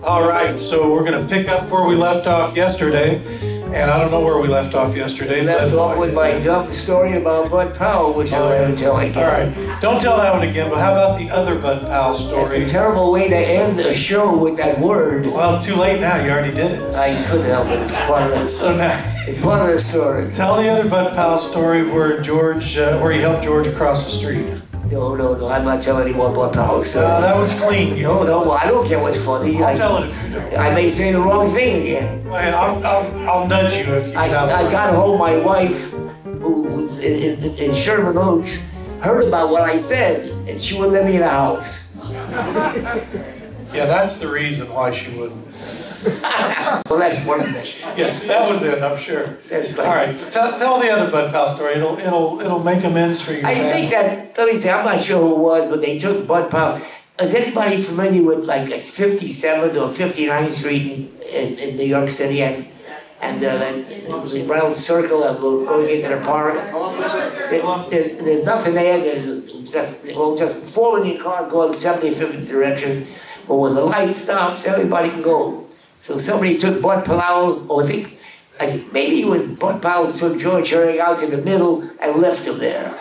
All right, so we're going to pick up where we left off yesterday, and I don't know where we left off yesterday. We left off with my dumb story about Bud Powell, which I'll never tell again. All right, don't tell that one again, but how about the other Bud Powell story? It's a terrible way to end a show with that word. Well, it's too late now. You already did it. I couldn't help it. It's part of it. So now, it's part of the story. Tell the other Bud Powell story where where he helped George across the street. No, I'm not telling any more Bud Powell story. That was clean. No, well, I don't care what's funny. I'll tell it if you do. I may say the wrong thing again. I'll nudge you if you I got home, my wife, who was in Sherman Oaks, heard about what I said, and she wouldn't let me in the house. Yeah, that's the reason why she wouldn't. Well, that's one of them. Yes, that was it, I'm sure. All right, so tell the other Bud Powell story. It'll make amends for you. I think that, let me say, I'm not sure who it was, but they took Bud Powell. Is anybody familiar with like 57th or 59th Street in New York City and the round circle of going into the park? There's nothing there. There's just fall in your car, go in 75th direction. But when the light stops, everybody can go. So somebody took Bud Powell, or I think maybe it was Bud Powell took George Herring out in the middle and left him there.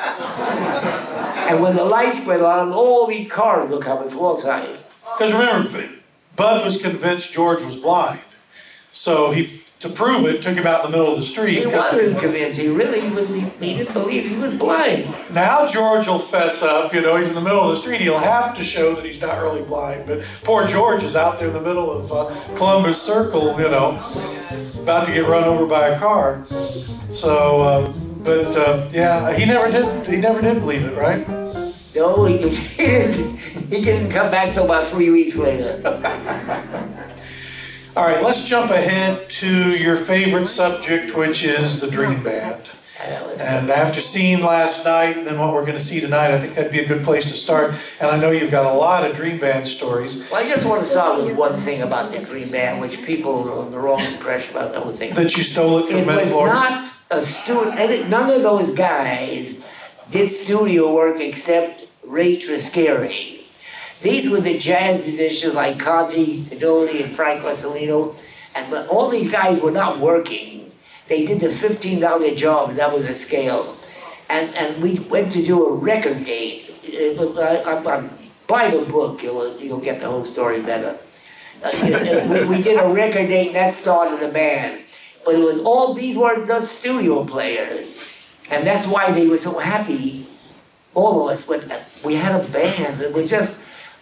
And when the lights went on, all these cars were coming from all sides. Because remember, Bud was convinced George was blind. So to prove it, took him out in the middle of the street. He wasn't convinced. He didn't believe he was blind. Now George will fess up, he's in the middle of the street. He'll have to show that he's not really blind. But poor George is out there in the middle of Columbus Circle, about to get run over by a car. So, yeah, he never did believe it, right? No, he didn't come back till about 3 weeks later. All right, let's jump ahead to your favorite subject, which is the Dream Band. And after seeing last night and then what we're going to see tonight, I think that'd be a good place to start. And I know you've got a lot of Dream Band stories. Well, I just want to start with one thing about the Dream Band, which people are on the wrong impression about the whole thing. That you stole it from Met Florida? It was not a studio. None of those guys did studio work except Ray Triscari. These were the jazz musicians like Conti, Tedoli, and Frank Rossellino. But all these guys were not working. They did the $15 jobs. That was the scale. And we went to do a record date. Buy the book. You'll get the whole story better. We did a record date, and that started the band. But it was these were not studio players. And that's why they were so happy, all of us. But we had a band.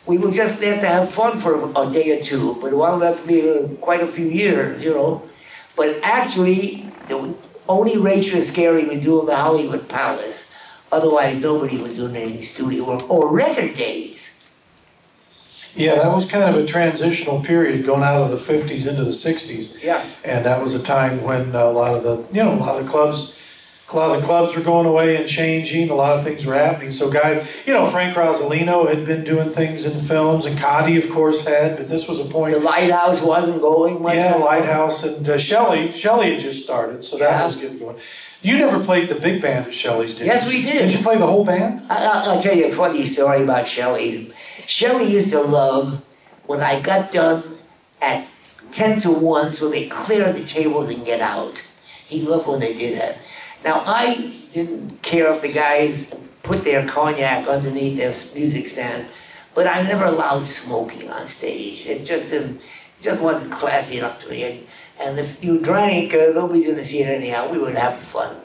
We were just there to have fun for a day or two, but it wound up to be quite a few years, But actually, only Ray Triscari was doing the Hollywood Palace. Otherwise, nobody was doing any studio work or record days. Yeah, that was kind of a transitional period going out of the 50s into the 60s. Yeah. And that was a time when a lot of the clubs were going away and changing. A lot of things were happening. So Frank Rossellino had been doing things in films, and Conti, of course, had. But this was a point. The Lighthouse wasn't going much. Yeah, Lighthouse, and Shelley had just started, so that was getting going. You never played the big band at Shelley's, did you? Yes, we did. Did you play the whole band? I'll tell you a funny story about Shelley. Shelley used to love when I got done at 10 to 1, so they clear the tables and get out. He loved when they did that. Now, I didn't care if the guys put their cognac underneath their music stand, but I never allowed smoking on stage. It just wasn't classy enough to me. And if you drank, nobody's going to see it anyhow. We were having fun.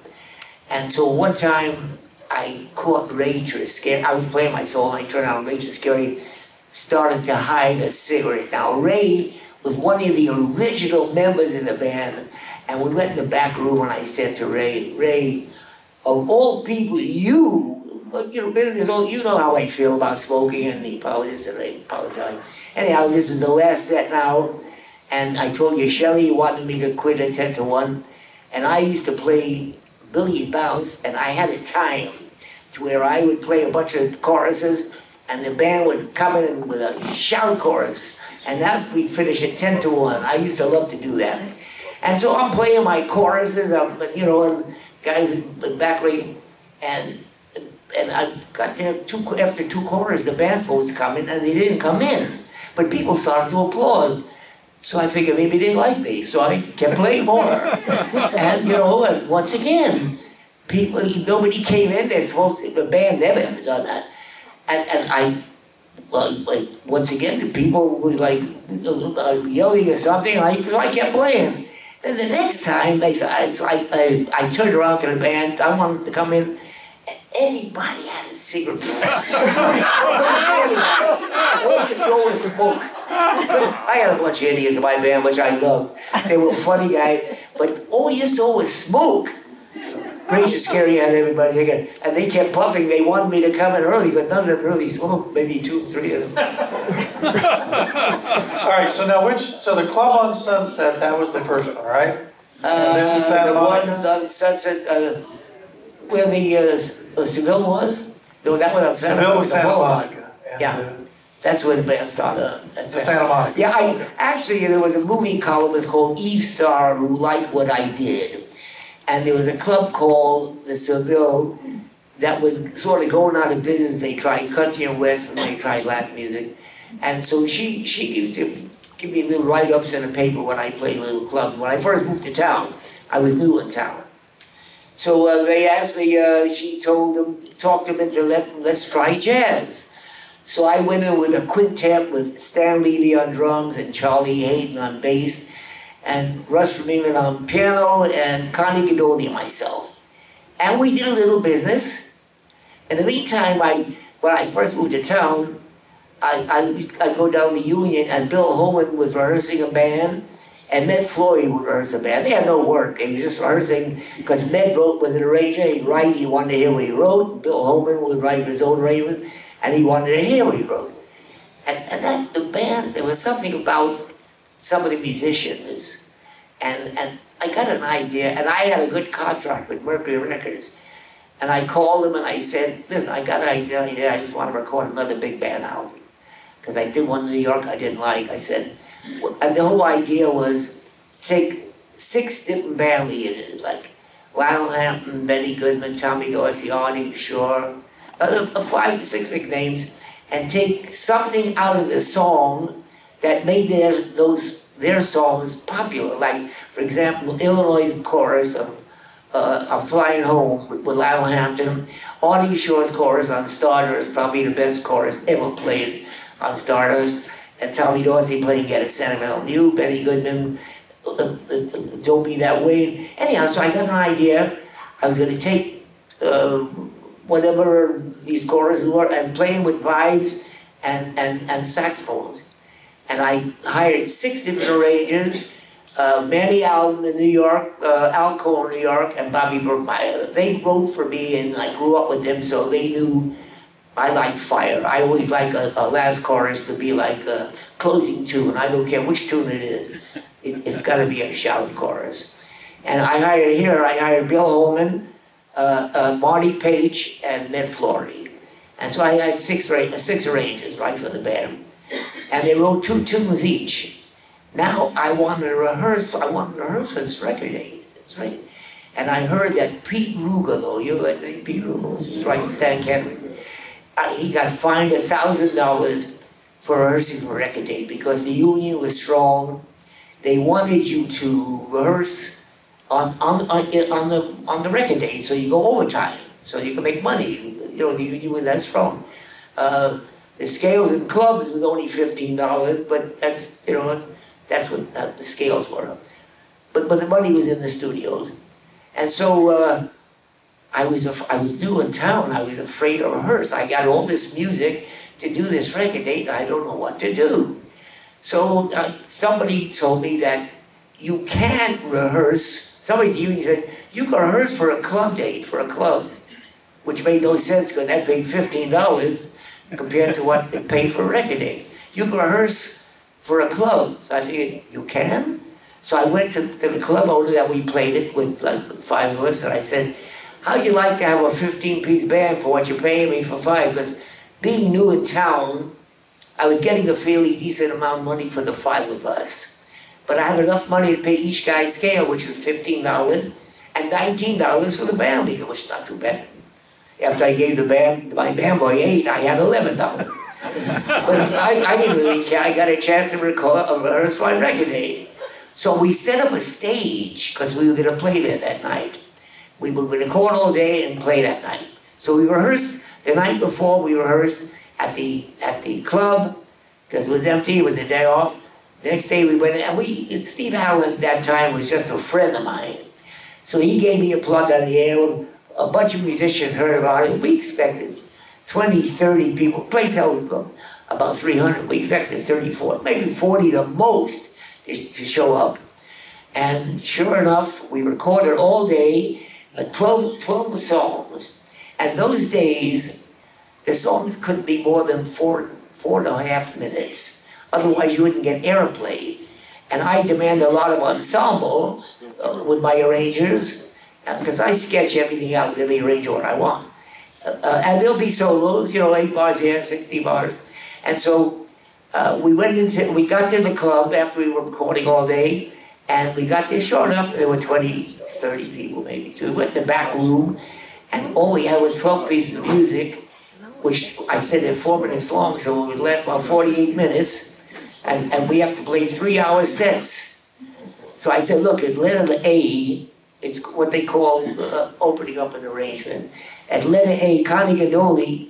And so one time, I caught Ray Triscari. I was playing my solo, and I turned out, Ray Triscari started to hide a cigarette. Now, Ray was one of the original members in the band. And we went in the back room, and I said to Ray, of all people, being this old, you know how I feel about smoking, and he apologized, and I apologize. Anyhow, this is the last set now, and I told you, Shelley wanted me to quit at 10 to 1, and I used to play Billy's Bounce, and I had it timed to where I would play a bunch of choruses, and the band would come in with a shout chorus, and that we'd finish at 10 to 1. I used to love to do that. And so I'm playing my choruses, and guys in the back rate, and I got there after 2 choruses, the band's supposed to come in, and they didn't come in. But people started to applaud. So I figured maybe they like me, so I kept playing more. And you know, and once again, people, nobody came in. The band never ever done that. And I, well, like once again, the people were like yelling or something. So I kept playing. Then the next time, I turned around to the band. I wanted to come in. Everybody had a cigarette. All you saw was smoke. I had a bunch of idiots in my band, which I loved. They were funny guys, but all you saw was smoke. Rage and Scary had everybody again, and they kept puffing. They wanted me to come in early because none of them really smoked. Maybe 2 or 3 of them. All right. So now, so the Club on Sunset, that was the first one, right? And then the Santa Monica? One on Sunset, where the Seville was. No, that was on Santa Monica. Seville was Santa Monica. Yeah. That's where the band started. The Santa Monica. Yeah, actually, there was a movie columnist called Eve Star who liked what I did. And there was a club called the Seville that was sort of going out of business. They tried country and western, they tried Latin music. And so she used to give me little write-ups in the paper when I played a little club. When I first moved to town, I was new in town. So they asked me, she talked them into let's try jazz. So I went in with a quintet with Stan Levy on drums and Charlie Hayden on bass and Russ from England on piano and Connie Goodoldi and myself. And we did a little business. In the meantime, when I first moved to town, I'd go down to Union and Bill Holman was rehearsing a band and Ned Flory would rehearse a band. They had no work. They were just rehearsing because Ned was an arranger. He'd write, he wanted to hear what he wrote. Bill Holman would write his own arrangement. And he wanted to hear what he wrote. And then the band, there was something about some of the musicians. And I got an idea, and I had a good contract with Mercury Records. And I called them and I said, listen, I got an idea, I just want to record another big band album. Because I did one in New York I didn't like. I said, and the whole idea was take 6 different band leaders, like Lionel Hampton, Benny Goodman, Tommy Dorsey, Artie Shaw, 5 to 6 big names, and take something out of the song that made their songs popular. Like, for example, Illinois' chorus of Flying Home with Lionel Hampton, Artie Shaw's chorus on Stardust, probably the best chorus ever played on Stardust, and Tommy Dorsey playing Get a Sentimental View, Benny Goodman, Don't Be That Way. Anyhow, so I got an idea. I was going to take whatever these choruses were, and playing with vibes and saxophones. And I hired 6 different arrangers, Manny Allen in New York, Al Cole in New York, and Bobby Brookmeyer. They wrote for me, and I grew up with them, so they knew I liked fire. I always like a last chorus to be like a closing tune. I don't care which tune it is. It's got to be a shout chorus. And I hired Bill Holman, Marty Page, and Ned Flory. And so I had 6 arrangers, right, for the band. And they wrote 2 tunes each. Now I wanted to rehearse for this record date. That's right. And I heard that Pete Rugolo, you know that name, Pete Rugolo, just like Stan Kenton, he got fined $1,000 for rehearsing for a record date because the union was strong. They wanted you to rehearse on the record date, so you go overtime, so you can make money. You know, the union was that strong. The scales in clubs was only $15, but that's, you know, that's what the scales were. But the money was in the studios, and so I was new in town. I was afraid to rehearse. I got all this music to do this record date, and I don't know what to do. So somebody told me that you can't rehearse. Somebody at the union said, you can rehearse for a club date, for a club, which made no sense because that paid $15 compared to what it paid for a record date. You can rehearse for a club. So I figured, you can? So I went to the club owner that we played it with, like 5 of us, and I said, how'd you like to have a 15-piece band for what you're paying me for 5? Because being new in town, I was getting a fairly decent amount of money for the 5 of us. But I had enough money to pay each guy's scale, which was $15, and $19 for the band leader, which is not too bad. After I gave my band boy $8, I had $11. But I didn't really care. I got a chance to rehearse my record date. So we set up a stage because we were going to play there that night. We were going to record all day and play that night. So we rehearsed the night before. We rehearsed at the club because it was empty. It was the day off. The next day we went in, and Steve Allen at that time was just a friend of mine. So he gave me a plug on the air. A bunch of musicians heard about it. We expected 20, 30 people. The place held about 300. We expected 34, maybe 40 the most to show up. And sure enough, we recorded all day, 12 songs. And those days, the songs couldn't be more than 4.5 minutes. Otherwise, you wouldn't get airplay. And I demand a lot of ensemble with my arrangers, because I sketch everything out with every arranger I want. And there'll be solos, 8 bars here, 60 bars. And so we got to the club after we were recording all day, and we got there, sure enough, there were 20, 30 people maybe. So we went in the back room, and all we had was 12 pieces of music, which I said they're 4 minutes long, so it would last about 48 minutes, and we have to play 3-hour sets. So I said, look, at letter A, it's what they call opening up an arrangement. At letter A, Connie Gandoli,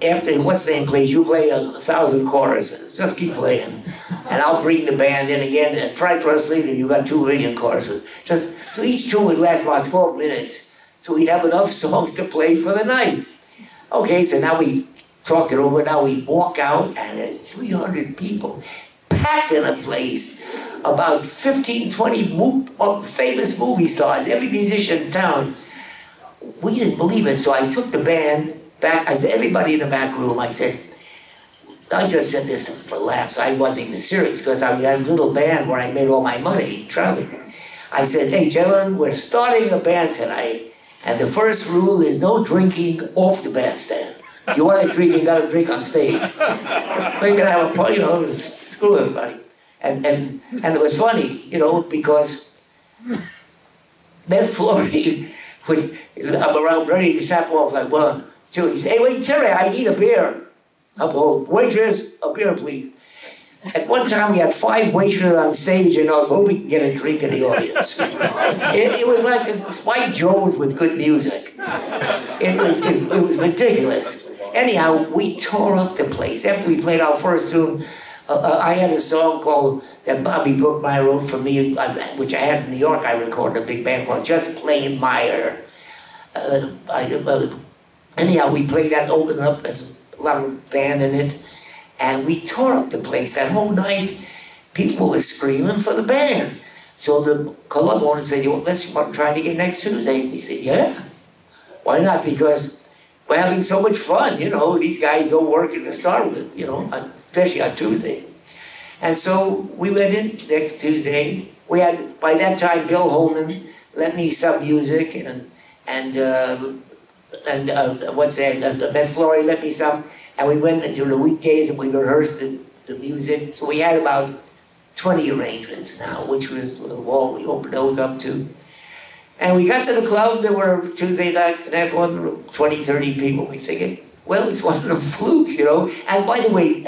after what's the name plays, you play 1,000 choruses. Just keep playing. And I'll bring the band in again. And Frank Trusley, you got 2 million choruses. So each tune would last about 12 minutes. So we'd have enough songs to play for the night. Okay, so now we talked it over. Now we walk out, and there's 300 people packed in a place. About 15, 20 famous movie stars, every musician in town. We didn't believe it, so I took the band back. I said, everybody in the back room, I said, I just said this for laughs. I wasn't this serious because I had a little band where I made all my money traveling. I said, hey, gentlemen, we're starting a band tonight, and the first rule is no drinking off the bandstand. If you want to drink, you got to drink on stage. We can have a party, screw everybody. And it was funny, because Ned Flory I'm around ready to tap off like 1, 2. He said, hey, wait, Terry, I need a beer. I'm going, waitress, a beer, please. At one time, we had 5 waitresses on stage, and nobody could get a drink in the audience. It was like Spike Jones with good music. It was ridiculous. Anyhow, we tore up the place. After we played our first tune, I had a song called that Bobby Brookmeyer wrote for me, which I had in New York. I recorded a big band called Just Plain Meyer. Anyhow, we played that, opened up, there's a lot of band in it, and we tore up the place. That whole night, people were screaming for the band. So the club owner said, let's try to get next Tuesday. We said, yeah, why not? Because we're having so much fun, these guys don't work to start with, especially on Tuesday. And so we went in next Tuesday. We had, by that time, Bill Holman lent me some music, and Ned Flory lent me some, and we went during the weekdays and we rehearsed the music. So we had about 20 arrangements now, which was all we opened those up to. And we got to the club, there were Tuesday night, that one, 20, 30 people. We figured, well, it's one of the flukes, And by the way,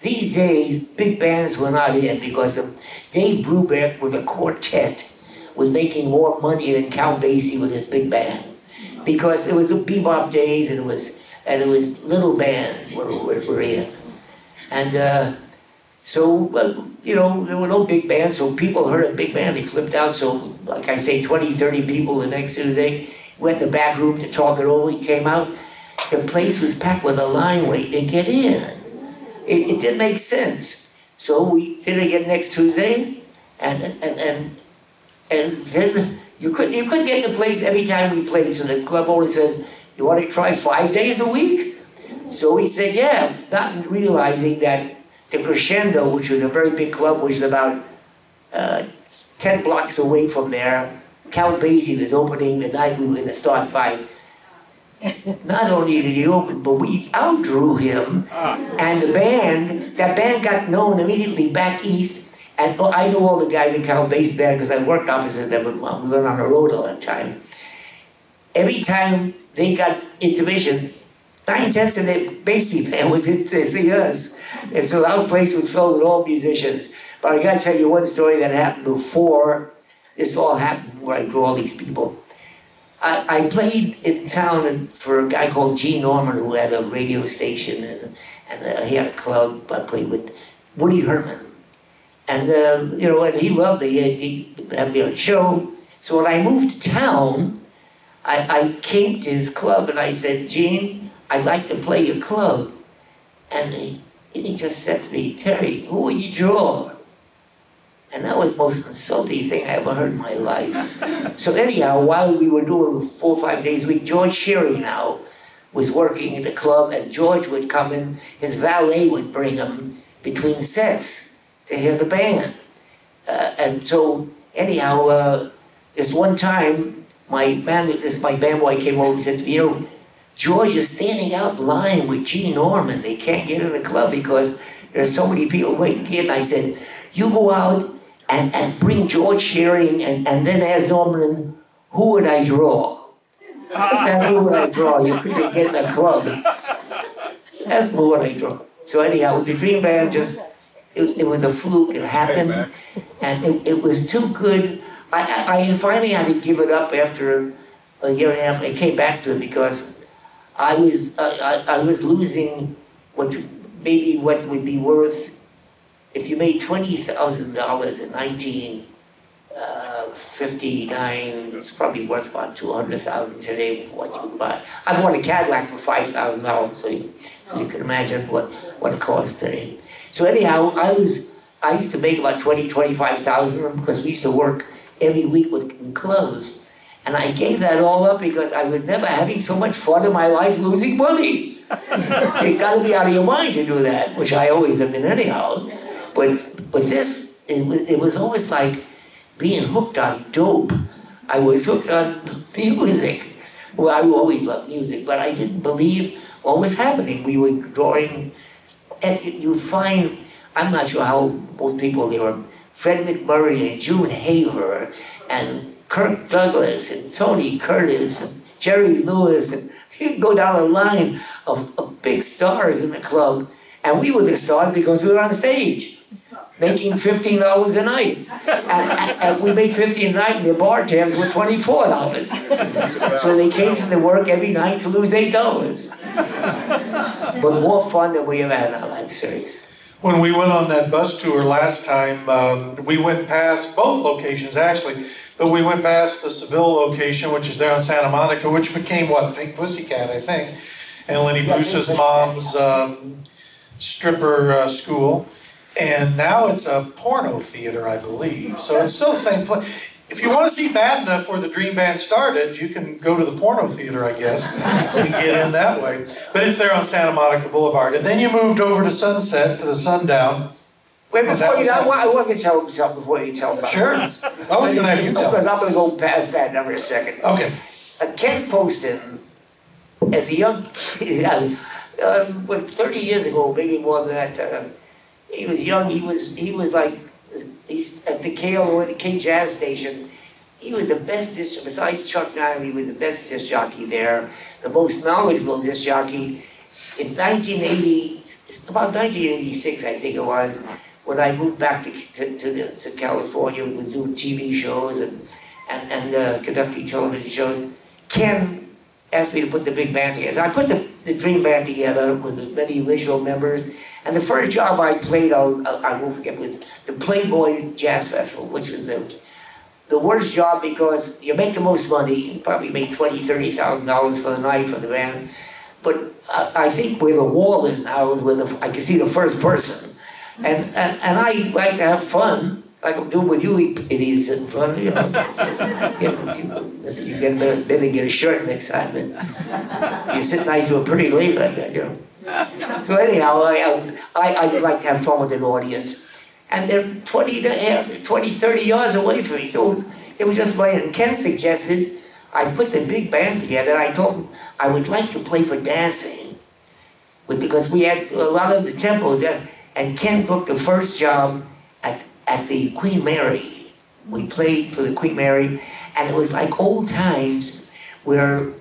these days, big bands were not in because Dave Brubeck with a quartet was making more money than Count Basie with his big band. Because it was the bebop days, and it was little bands were in. And so, there were no big bands, so people heard a big band, they flipped out. So, like I say, 20, 30 people the next Tuesday went in the back room to talk it over. He came out, the place was packed with a line wait to get in. It didn't make sense. So we did it again next Tuesday, and then you couldn't get in the place every time we played. So the club owner said, you want to try 5 days a week? So we said, yeah, not realizing that the Crescendo, which was a very big club, was about 10 blocks away from there. Count Basie was opening the night we were going to start 5. Not only did he open, but we outdrew him, and that band got known immediately back east, and I knew all the guys in Count Basie's band because I worked opposite them, we were on the road all the time. Every time they got intermission, 9/10 of the Basie band was in to see us. And so our place was filled with all musicians. But I got to tell you one story that happened before this all happened, where I drew all these people. I played in town for a guy called Gene Norman, who had a radio station, and he had a club. I played with Woody Herman. And, you know, and he loved me. He had me on a show. So when I moved to town, I came to his club and I said, Gene, I'd like to play your club. And he just said to me, Terry, who would you draw? And that was the most insulting thing I ever heard in my life. So anyhow, while we were doing 4 or 5 days a week, George Sherry now was working at the club, and George would come in, his valet would bring him between sets to hear the band. And so anyhow, this one time, my band boy came over and said to me, you know, George is standing out in line with Gene Norman. They can't get in the club because there's so many people waiting to get in. I said, you go out and bring George Shearing and then ask Norman, who would I draw? Just ask who would I draw. You couldn't get in the club. Ask who would I draw. So anyhow, with the Dream Band, it was a fluke. It happened. And it was too good. I finally had to give it up after a year and a half. I came back to it because I was losing what would be worth, if you made $20,000 in 1959, it's probably worth about $200,000 today. What you would buy. I bought a Cadillac for $5,000, so you can imagine what it costs today. So anyhow, I used to make about $20,000-$25,000 because we used to work every week in clubs, and I gave that all up because I was never having so much fun in my life losing money. You got to be out of your mind to do that, which I always have been anyhow. But this, it was almost like being hooked on dope. I was hooked on music. Well, I always loved music, but I didn't believe what was happening. We were drawing, and you find, I'm not sure how most people, there were Fred McMurray and June Haver and Kirk Douglas and Tony Curtis and Jerry Lewis, and you can go down a line of big stars in the club, and we were the stars because we were on stage. Making $15 a night. And we made $15 a night, and the bar tabs were $24. So they came to the work every night to lose $8. But more fun than we ever had in our life, serious. When we went on that bus tour last time, we went past both locations, actually, but we went past the Seville location, which is there on Santa Monica, which became, what, Pink Pussycat, I think, and Lenny Bruce's mom's stripper school. And now it's a porno theater, I believe. So it's still the same place. If you want to see Bad Enough where the Dream Band started, you can go to the porno theater, I guess, and get in that way. But it's there on Santa Monica Boulevard. And then you moved over to Sunset, to the Sundown. Wait, before you, I want to tell something before you tell about Sure. I was going to have you tell. Because I'm going to go past that in a second. Okay. Ken Poston, as a young kid, 30 years ago, maybe more than that, he was young. He was like, he's at the K Jazz Station. He was the best disc, besides Chuck Nile, he was the best disc jockey there, the most knowledgeable disc jockey. In 1980, about 1986, I think it was, when I moved back to California, was doing TV shows and conducting television shows, Ken asked me to put the big band together. I put the Dream Band together with the many original members. And the first job I played, I won't forget, was the Playboy Jazz Festival, which was the worst job because you make the most money. You probably made $20,000, $30,000 for the night for the band. But I think where the wall is now is where I can see the first person. And I like to have fun, like I'm doing with you idiots in front, you know. You better get a shirt next time. And you sit nice or pretty late like that, you know. So anyhow, I just like to have fun with an audience. And they're 20, 30 yards away from me. So it was just and Ken suggested I put the big band together. And I told him I would like to play for dancing. Because we had a lot of the tempo there. And Ken booked the first job at the Queen Mary. We played for the Queen Mary. And it was like old times where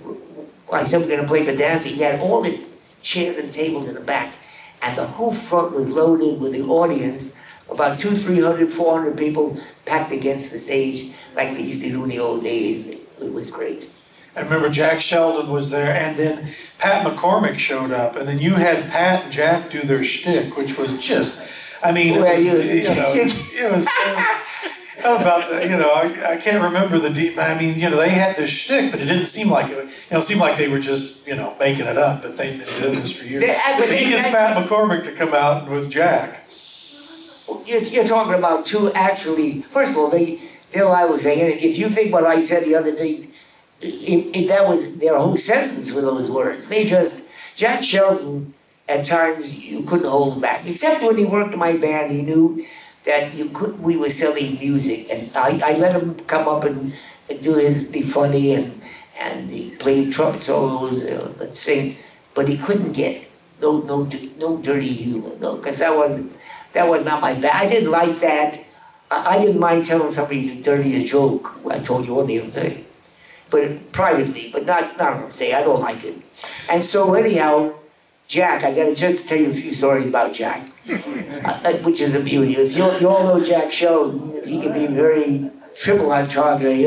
I said we're going to play for dancing. He had all the chairs and tables in the back, and the whole front was loaded with the audience, about 200, 300, 400 people packed against the stage like they used to do in the old days. It was great. I remember Jack Sheldon was there, and then Pat McCormick showed up, and then you had Pat and Jack do their shtick, which was just, I mean, it was about the, I can't remember the deep. I mean, they had this shtick, but it didn't seem like it. It seemed like they were just, making it up. But they've been doing this for years. But he gets Pat McCormick to come out with Jack. You're talking about two actually. First of all, I was saying, if you think what I said the other day, that was their whole sentence with those words. Jack Sheldon, at times you couldn't hold him back. Except when he worked in my band, he knew that we were selling music, and I let him come up and do his Be Funny, and he played trumpet solos and sing, but he couldn't get no dirty humor, because that was not my bad. I didn't like that. I didn't mind telling somebody to dirty a joke. I told you one the other day, but privately, but not on stage. I don't like it. And so anyhow, Jack, I got to just tell you a few stories about Jack, which is the beauty. If you all know Jack Sheldon, he can be very triple entendre, he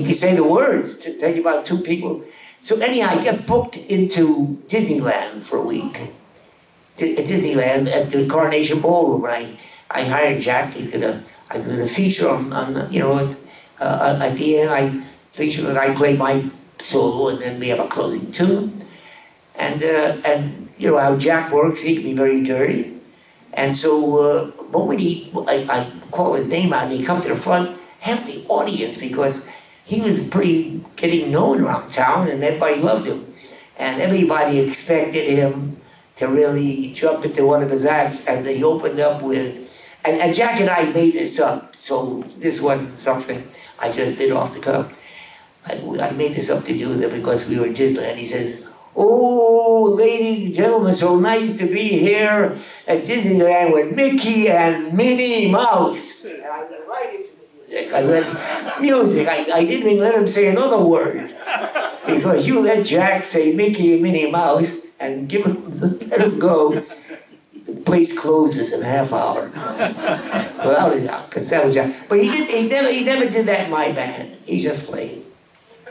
can say the words to tell you about two people. So anyhow, I got booked into Disneyland for a week. Disneyland at the Coronation Ballroom, and I hired Jack. I did a feature on at the end, I featured and I played my solo, and then we have a closing tune. And how Jack works, he can be very dirty. And so, but when I call his name out and he comes to the front, half the audience, because he was pretty getting known around town and everybody loved him. And everybody expected him to really jump into one of his acts, and he opened up with, and Jack and I made this up, so this wasn't something I just did off the cuff. I made this up to do that because we were at Disneyland. He says, "Oh, ladies and gentlemen, so nice to be here at Disneyland with Mickey and Minnie Mouse." And I went right into the music. I didn't even let him say another word, because you let Jack say Mickey and Minnie Mouse and let him go, the place closes in a half hour. Without a doubt, because that was Jack. But he never did that in my band. He just played.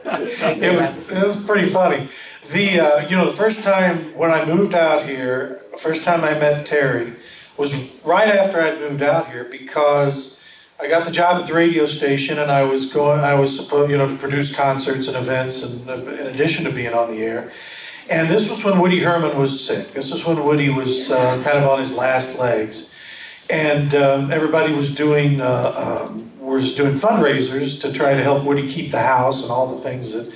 It was pretty funny. The first time when I moved out here, the first time I met Terry was right after I'd moved out here, because I got the job at the radio station, and I was supposed, to produce concerts and events, and in addition to being on the air. And this was when Woody Herman was sick. This is when Woody was kind of on his last legs, and everybody was doing fundraisers to try to help Woody keep the house and all the things that,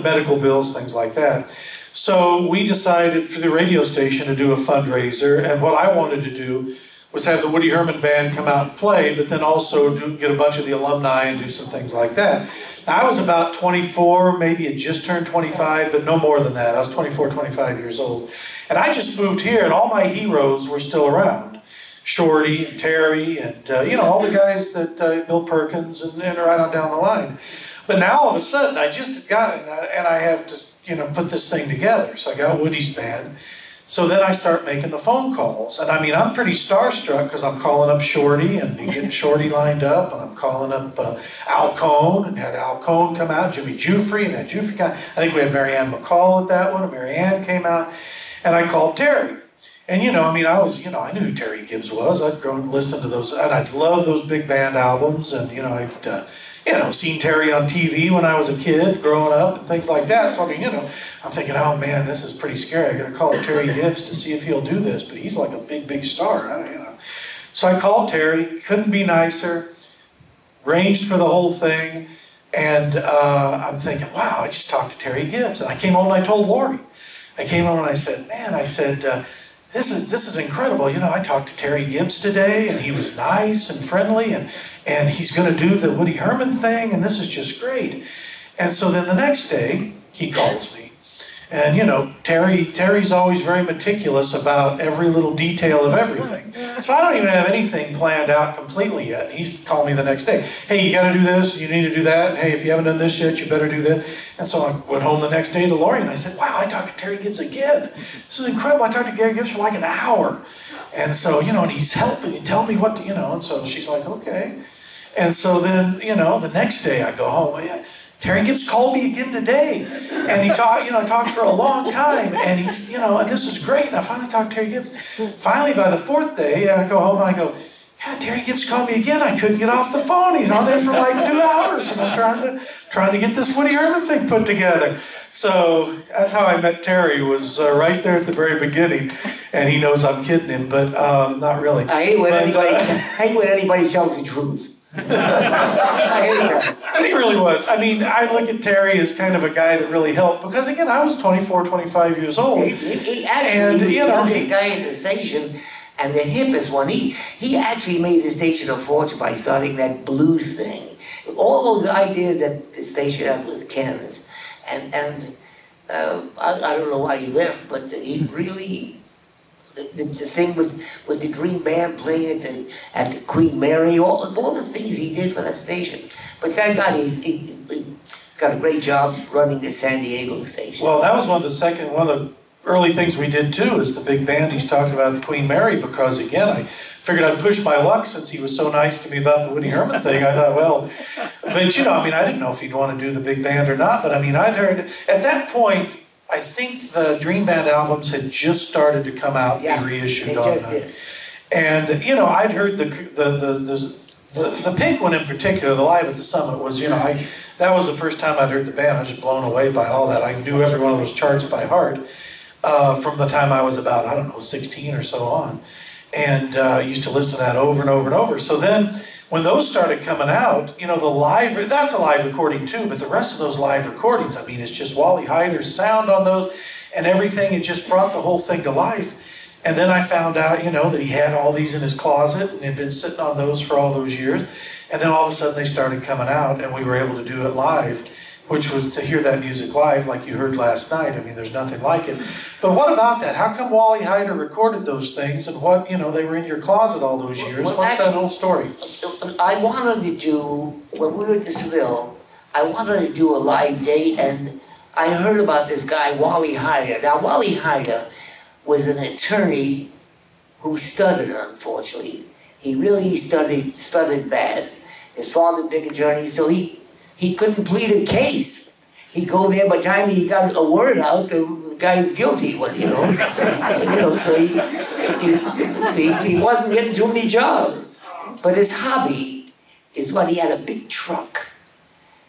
medical bills, things like that. So we decided for the radio station to do a fundraiser, and what I wanted to do was have the Woody Herman Band come out and play, but then also get a bunch of the alumni and do some things like that. Now, I was about 24, maybe had just turned 25, but no more than that. I was 24, 25 years old. And I just moved here, and all my heroes were still around. Shorty and Terry and, all the guys that, Bill Perkins and right on down the line. But now, all of a sudden, I just had gotten, and I have to, put this thing together. So I got Woody's band. So then I start making the phone calls. And I mean, I'm pretty starstruck, because I'm calling up Shorty and getting Shorty lined up, and I'm calling up Al Cohn, and had Al Cohn come out, Jimmy Jufrey, and had Jufrey come. I think we had Marianne McCall at that one, and Marianne came out, and I called Terry. And I knew who Terry Gibbs was. I'd grown and listened to those, and I'd love those big band albums, and I'd seen Terry on TV when I was a kid, growing up, and things like that. So I'm thinking, oh man, this is pretty scary. I got to call Terry Gibbs to see if he'll do this, but he's like a big star. So I called Terry, couldn't be nicer, arranged for the whole thing, and I'm thinking, wow, I just talked to Terry Gibbs, and I came home and I told Lori. I came home and I said, this is incredible. I talked to Terry Gibbs today, and he was nice and friendly, and he's going to do the Woody Herman thing, and this is just great. And so then the next day, he calls me. And, Terry's always very meticulous about every little detail of everything. So I don't even have anything planned out completely yet. He's calling me the next day. Hey, you got to do this. You need to do that. And hey, if you haven't done this yet, you better do that. And so I went home the next day to Lori and I said, wow, I talked to Terry Gibbs again. This is incredible. I talked to Terry Gibbs for like an hour. And so, you know, and he's helping me, tell me what to, you know, and so she's like, okay. And so then, you know, the next day I go home. Terry Gibbs called me again today, and he talked for a long time, and he's, you know, and this is great. And I finally talked to Terry Gibbs. Finally, by the fourth day, I go home and I go, God, Terry Gibbs called me again. I couldn't get off the phone. He's on there for like 2 hours, and I'm trying to get this Woody Herman thing put together. So that's how I met Terry. Was right there at the very beginning, and he knows I'm kidding him, but not really. I hate when anybody tells the truth. I hate that. But he really was. I mean, I look at Terry as kind of a guy that really helped because, again, I was 24, 25 years old. He actually was the youngest guy at the station and the hippest one. He actually made the station a fortune by starting that blues thing. All those ideas that the station had with Ken's. And I don't know why he left, but he really... The thing with the Dream Band playing at the Queen Mary, all the things he did for that station. But thank God he's got a great job running the San Diego station. Well, that was one of the early things we did too, is the big band he's talking about at the Queen Mary, because again, I figured I'd push my luck since he was so nice to me about the Woody Herman thing. I thought, well, but you know, I mean, I didn't know if he'd want to do the big band or not, but I mean, I'd heard, at that point, I think the Dream Band albums had just started to come out and be reissued. They just did. And you know, I'd heard the Pink one in particular, the Live at the Summit, was, you know, that was the first time I'd heard the band. I was just blown away by all that. I knew every one of those charts by heart from the time I was about, I don't know, 16 or so on, and I used to listen to that over and over and over. So then, when those started coming out, you know, the live, that's a live recording too, but the rest of those live recordings, I mean, it's just Wally Heider's sound on those and everything. It just brought the whole thing to life. And then I found out, you know, that he had all these in his closet and had been sitting on those for all those years. And then all of a sudden they started coming out and we were able to do it live, which was to hear that music live like you heard last night. I mean, there's nothing like it. But what about that? How come Wally Heider recorded those things and what, you know, they were in your closet all those years? Well, what's actually, that whole story? I wanted to do, when we were at the Seville, I wanted to do a live date, and I heard about this guy, Wally Heider. Now, Wally Heider was an attorney who stuttered, unfortunately. He really stuttered bad. His father, big attorney, so he couldn't plead a case. He'd go there, by the time he got a word out, the guy's guilty, you know. You know, so he wasn't getting too many jobs. But his hobby is what he had a big truck.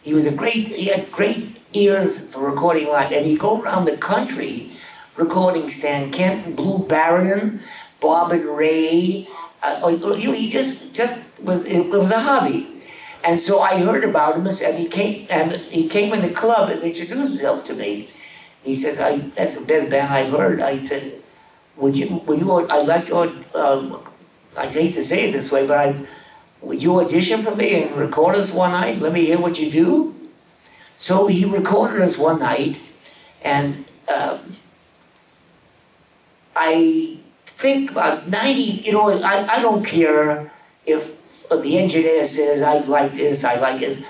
He had great ears for recording live, and he'd go around the country recording Stan Kenton, Blue Baron, Bob and Ray. He just was, it was a hobby. And so I heard about him, and he came in the club and introduced himself to me. He says, that's the best band I've heard. I said, I'd like to, I hate to say it this way, but would you audition for me and record us one night? Let me hear what you do. So he recorded us one night, and I think about 90, you know, I don't care if the engineer says, I like this, I like this.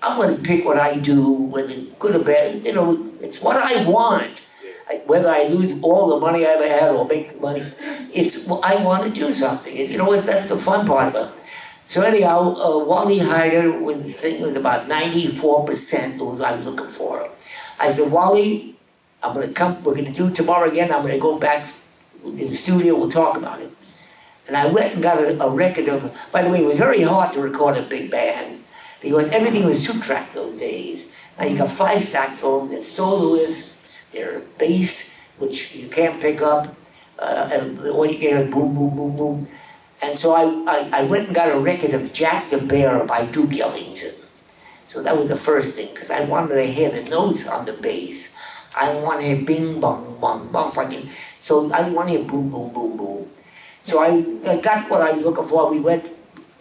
I'm going to pick what I do, whether good or bad. You know, it's what I want. Whether I lose all the money I ever had or make the money, I want to do something. You know, that's the fun part of it. So anyhow, Wally Heider was about 94% of what I was looking for. I said, Wally, I'm going to come, we're going to do it tomorrow again. I'm going to go back in the studio, we'll talk about it. And I went and got a record of, by the way, it was very hard to record a big band because everything was two-track those days. Now you got 5 saxophones, there's soloists, there's bass, which you can't pick up, and all you get is boom, boom, boom, boom. And so I went and got a record of Jack the Bear by Duke Ellington. So that was the first thing, because I wanted to hear the notes on the bass. I didn't want to hear bing, bong, bong, bong, fucking. So I didn't want to hear boom, boom, boom, boom. So I got what I was looking for. We went,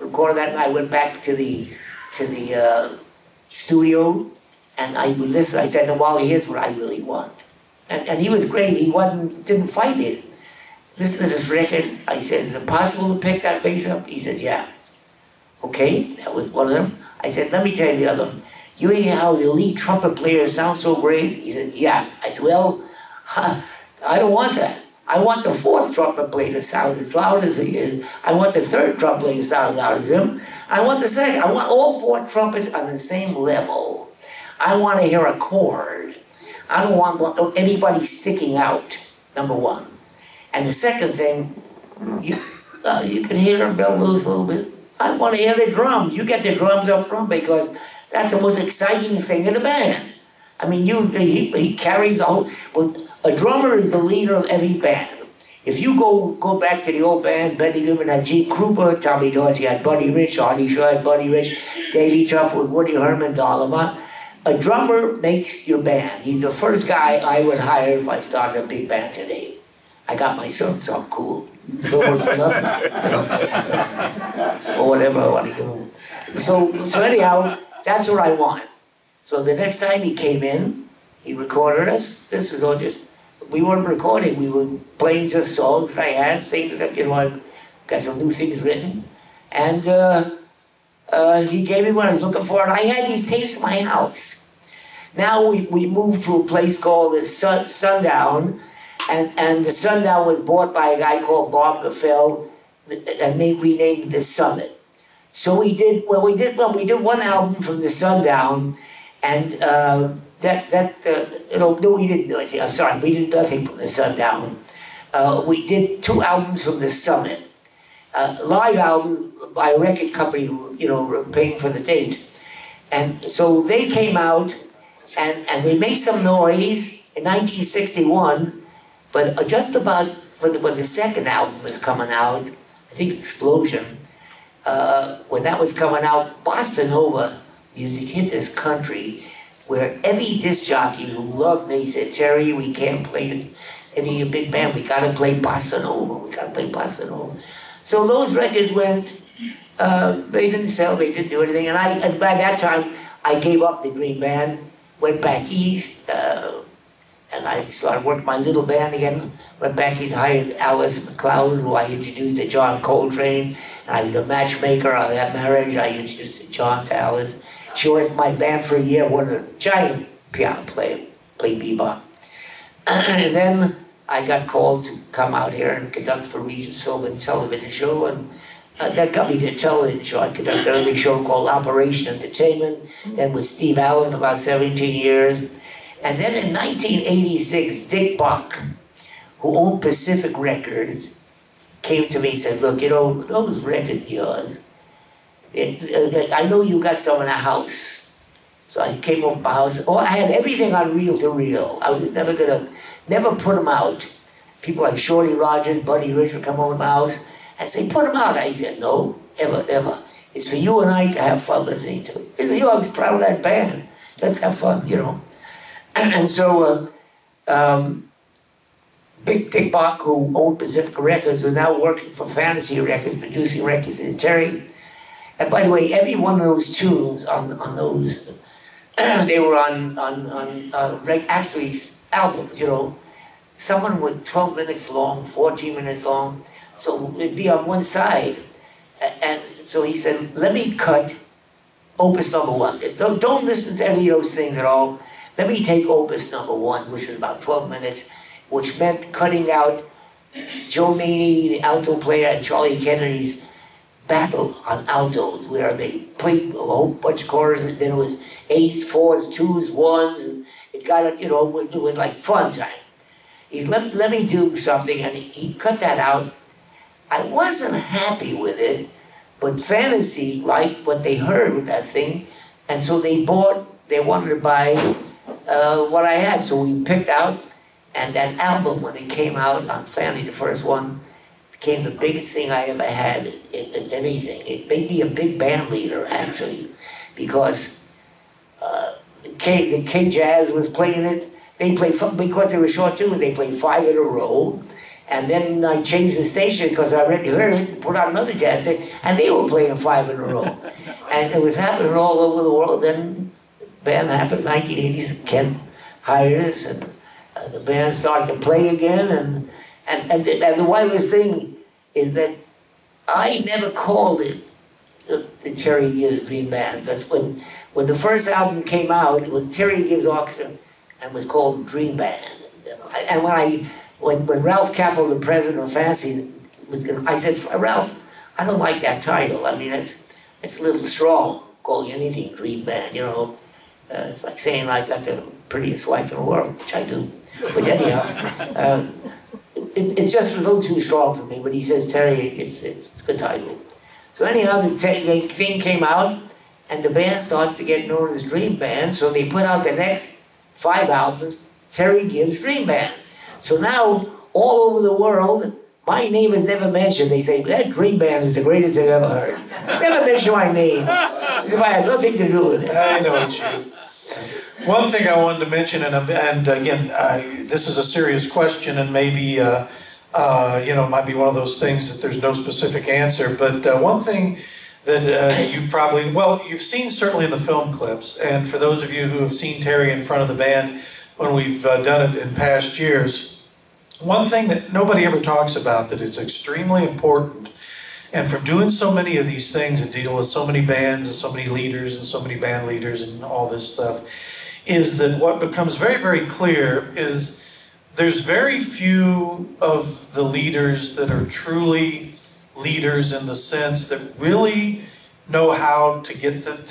recorded that, and I went back to the studio, and I would listen. I said, "No, Wally, here's what I really want." And he was great. He didn't fight it. listen to this record. I said, is it possible to pick that bass up? He said, yeah. Okay, that was one of them. I said, let me tell you the other one. You hear how the lead trumpet player sounds so great? He said, yeah. I said, well, I don't want that. I want the fourth trumpet player to sound as loud as he is. I want the third trumpet player to sound as loud as him. I want the second. I want all four trumpets on the same level. I want to hear a chord. I don't want anybody sticking out, number one. And the second thing, you can hear them bellows a little bit. I want to hear the drums. You get the drums up front because that's the most exciting thing in the band. I mean, he carries the whole... Well, a drummer is the leader of every band. If you go back to the old bands, Benny Goodman had Gene Krupa, Tommy Dorsey had Buddy Rich, Artie Shaw had Buddy Rich, Davey Tuff with Woody Herman, Dolomont. A drummer makes your band. He's the first guy I would hire if I started a big band today. I got my son something cool. He'll work for nothing, you know, or whatever I want to give him. So anyhow, that's what I want. So the next time he came in, he recorded us. This was all just, we weren't recording. We were playing just songs that I had, things that, you know, I got some new things written. And he gave me what I was looking for, and I had these tapes in my house. Now we moved to a place called the Sundown, and the Sundown was bought by a guy called Bob Gaffel, and they renamed it the Summit. So we did one album from the Sundown, and no, we didn't do anything. I'm sorry, we did nothing from the Sundown. We did 2 albums from the Summit. Live album by a record company, you know, paying for the date. And so they came out and they made some noise in 1961, but just about when the second album was coming out, I think Explosion, when that was coming out, bossa nova music hit this country where every disc jockey who loved me said, Terry, we can't play any big band, we gotta play bossa nova, we gotta play bossa nova. So those records went, they didn't sell, they didn't do anything, and by that time, I gave up the Dream Band, went back east, and I started working my little band again, went back east, hired Alice McLeod, who I introduced to John Coltrane, and I was a matchmaker on that marriage, I introduced John to Alice. She worked my band for a year, was a giant piano player, played bebop. And then I got called to come out here and conduct for Regis Film and Television Show, and that got me to a television show. I conducted an early show called Operation Entertainment, then with Steve Allen for about 17 years. And then in 1986, Dick Buck, who owned Pacific Records, came to me and said, look, you know, those records of yours, I know you got some in the house. So I came over my house. Oh, I had everything on reel to reel. I was never put them out. People like Shorty Rogers, Buddy Rich would come over to my house and say, put them out. I said, no, ever. It's for you and I to have fun listening to. It's for you, I was proud of that band. Let's have fun, you know. And so, Big Dick Bach, who owned Pacific Records, was now working for Fantasy Records, producing records in Terry. And by the way, every one of those tunes on those, they were on actually albums, you know. Someone with 12 minutes long, 14 minutes long, so it'd be on one side. And so he said, let me cut opus number 1. Don't listen to any of those things at all. Let me take opus number 1, which was about 12 minutes, which meant cutting out Joe Maney, the alto player, and Charlie Kennedy's battle on altos, where they played a whole bunch of choruses, and then it was 8s, 4s, 2s, 1s, and it got, you know, it was like fun time. He said, let me do something, and he cut that out. I wasn't happy with it, but Fantasy liked what they heard with that thing, and so they wanted to buy what I had, so we picked out, and that album, when it came out on Fantasy, the first one, became the biggest thing I ever had in anything. It made me a big band leader, actually, because the K Jazz was playing it. They played, because they were short too, they played 5 in a row. And then I changed the station because I already heard it, put on another jazz station, and they were playing 5 in a row. And it was happening all over the world. Then the band happened in 1980s. Ken hired us, and the band started to play again, And the wildest thing is that I never called it the Terry Gibbs Dream Band, because when the first album came out, it was Terry Gibbs Orchestra and was called Dream Band. And when Ralph Caffel, the president of Fancy, I said, Ralph, I don't like that title. I mean, it's a little strong. Call you anything, Dream Band, you know. It's like saying I got the prettiest wife in the world, which I do. But anyhow, it just was a little too strong for me. But he says, Terry, it's a good title. So anyhow, the thing came out, and the band started to get known as Dream Band, so they put out the next 5 albums, Terry Gibbs Dream Band. So now, all over the world, my name is never mentioned. They say, that Dream Band is the greatest thing I've ever heard. Never mention my name, as if I had nothing to do with it. I know what you. One thing I wanted to mention, and again, this is a serious question, and maybe, you know, it might be one of those things that there's no specific answer, but one thing that you probably, well, you've seen certainly in the film clips, and for those of you who have seen Terry in front of the band when we've done it in past years, one thing that nobody ever talks about that is extremely important, and from doing so many of these things and dealing with so many bands and so many leaders and so many band leaders and all this stuff, is that what becomes very, very clear is there's very few of the leaders that are truly leaders in the sense that really know how to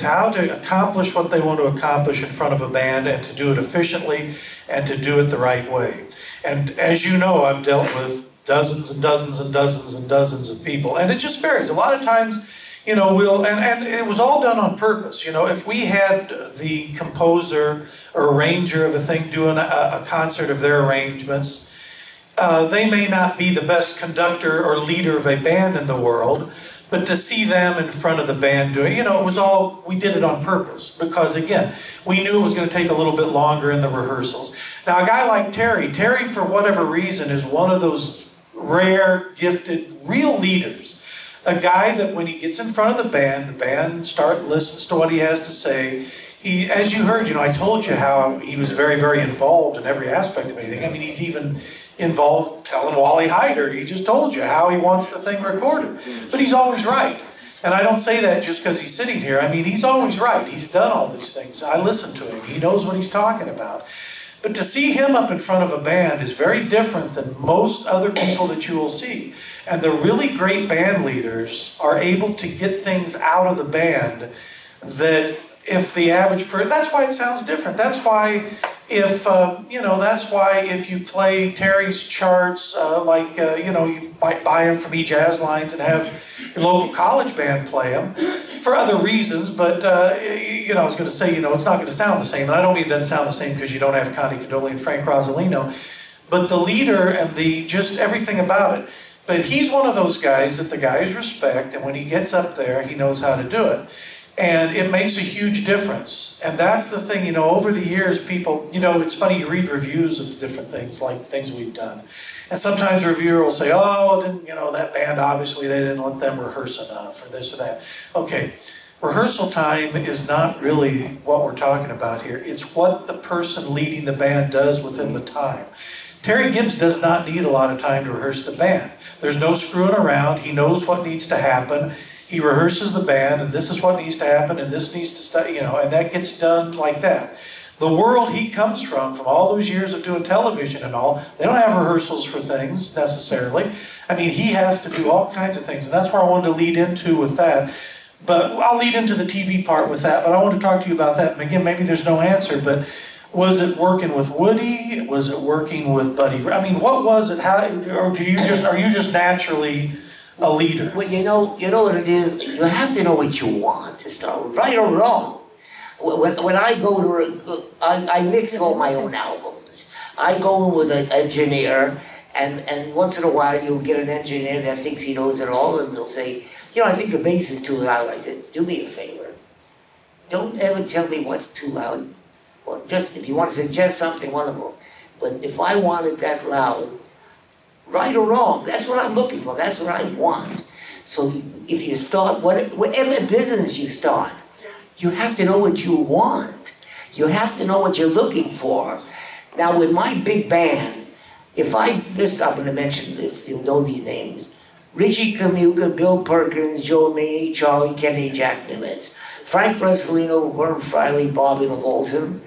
how to accomplish what they want to accomplish in front of a band, and to do it efficiently and to do it the right way. And as you know, I've dealt with dozens and dozens and dozens and dozens of people, and it just varies. A lot of times, you know, and it was all done on purpose. You know, if we had the composer or arranger of a thing doing a concert of their arrangements, they may not be the best conductor or leader of a band in the world, but to see them in front of the band doing, you know, it was all, we did it on purpose, because again, we knew it was going to take a little bit longer in the rehearsals. Now, a guy like Terry, for whatever reason, is one of those rare, gifted, real leaders. A guy that when he gets in front of the band listens to what he has to say. He, as you heard, you know, I told you how he was very, very involved in every aspect of anything. I mean, he's even involved telling Wally Hyder. He just told you how he wants the thing recorded. But he's always right. And I don't say that just because he's sitting here. I mean, he's always right. He's done all these things. I listen to him. He knows what he's talking about. But to see him up in front of a band is very different than most other people that you will see. And the really great band leaders are able to get things out of the band that if the average person, that's why it sounds different. That's why if, you know, that's why if you play Terry's charts, you know, you might buy them from E-Jazz Lines and have your local college band play them for other reasons, but, you know, I was going to say, you know, it's not going to sound the same, and I don't mean it doesn't sound the same because you don't have Connie Cadoli and Frank Rosolino, but the leader and just everything about it. But he's one of those guys that the guys respect, and when he gets up there, he knows how to do it. And it makes a huge difference. And that's the thing, you know, over the years, people, you know, it's funny, you read reviews of different things, like things we've done. And sometimes a reviewer will say, oh, didn't, you know, that band, obviously, they didn't let them rehearse enough, or this or that. Okay, rehearsal time is not really what we're talking about here. It's what the person leading the band does within the time. Terry Gibbs does not need a lot of time to rehearse the band. There's no screwing around. He knows what needs to happen. He rehearses the band, and this is what needs to happen, and this needs to stay, you know, and that gets done like that. The world he comes from all those years of doing television and all, they don't have rehearsals for things necessarily. I mean, he has to do all kinds of things, and that's where I wanted to lead into with that. But I'll lead into the TV part with that, but I want to talk to you about that. And again, maybe there's no answer, but was it working with Woody? Was it working with Buddy? I mean, what was it? How, or are you just naturally a leader? Well, you know what it is? You have to know what you want to start, right or wrong. When I go to, I mix all my own albums. I go in with an engineer, and once in a while you'll get an engineer that thinks he knows it all, and they'll say, you know, I think the bass is too loud. I said, do me a favor. Don't ever tell me what's too loud. Or just, if you want to suggest something, wonderful. But if I want it that loud, right or wrong, that's what I'm looking for. That's what I want. So if you start, whatever business you start, you have to know what you want. You have to know what you're looking for. Now, with my big band, I'm going to mention, if you know these names, Richie Camuga, Bill Perkins, Joe Maney, Charlie Kennedy, Jack Nimitz, Frank Rosalino, Vern Friley, Bobby LaVolton,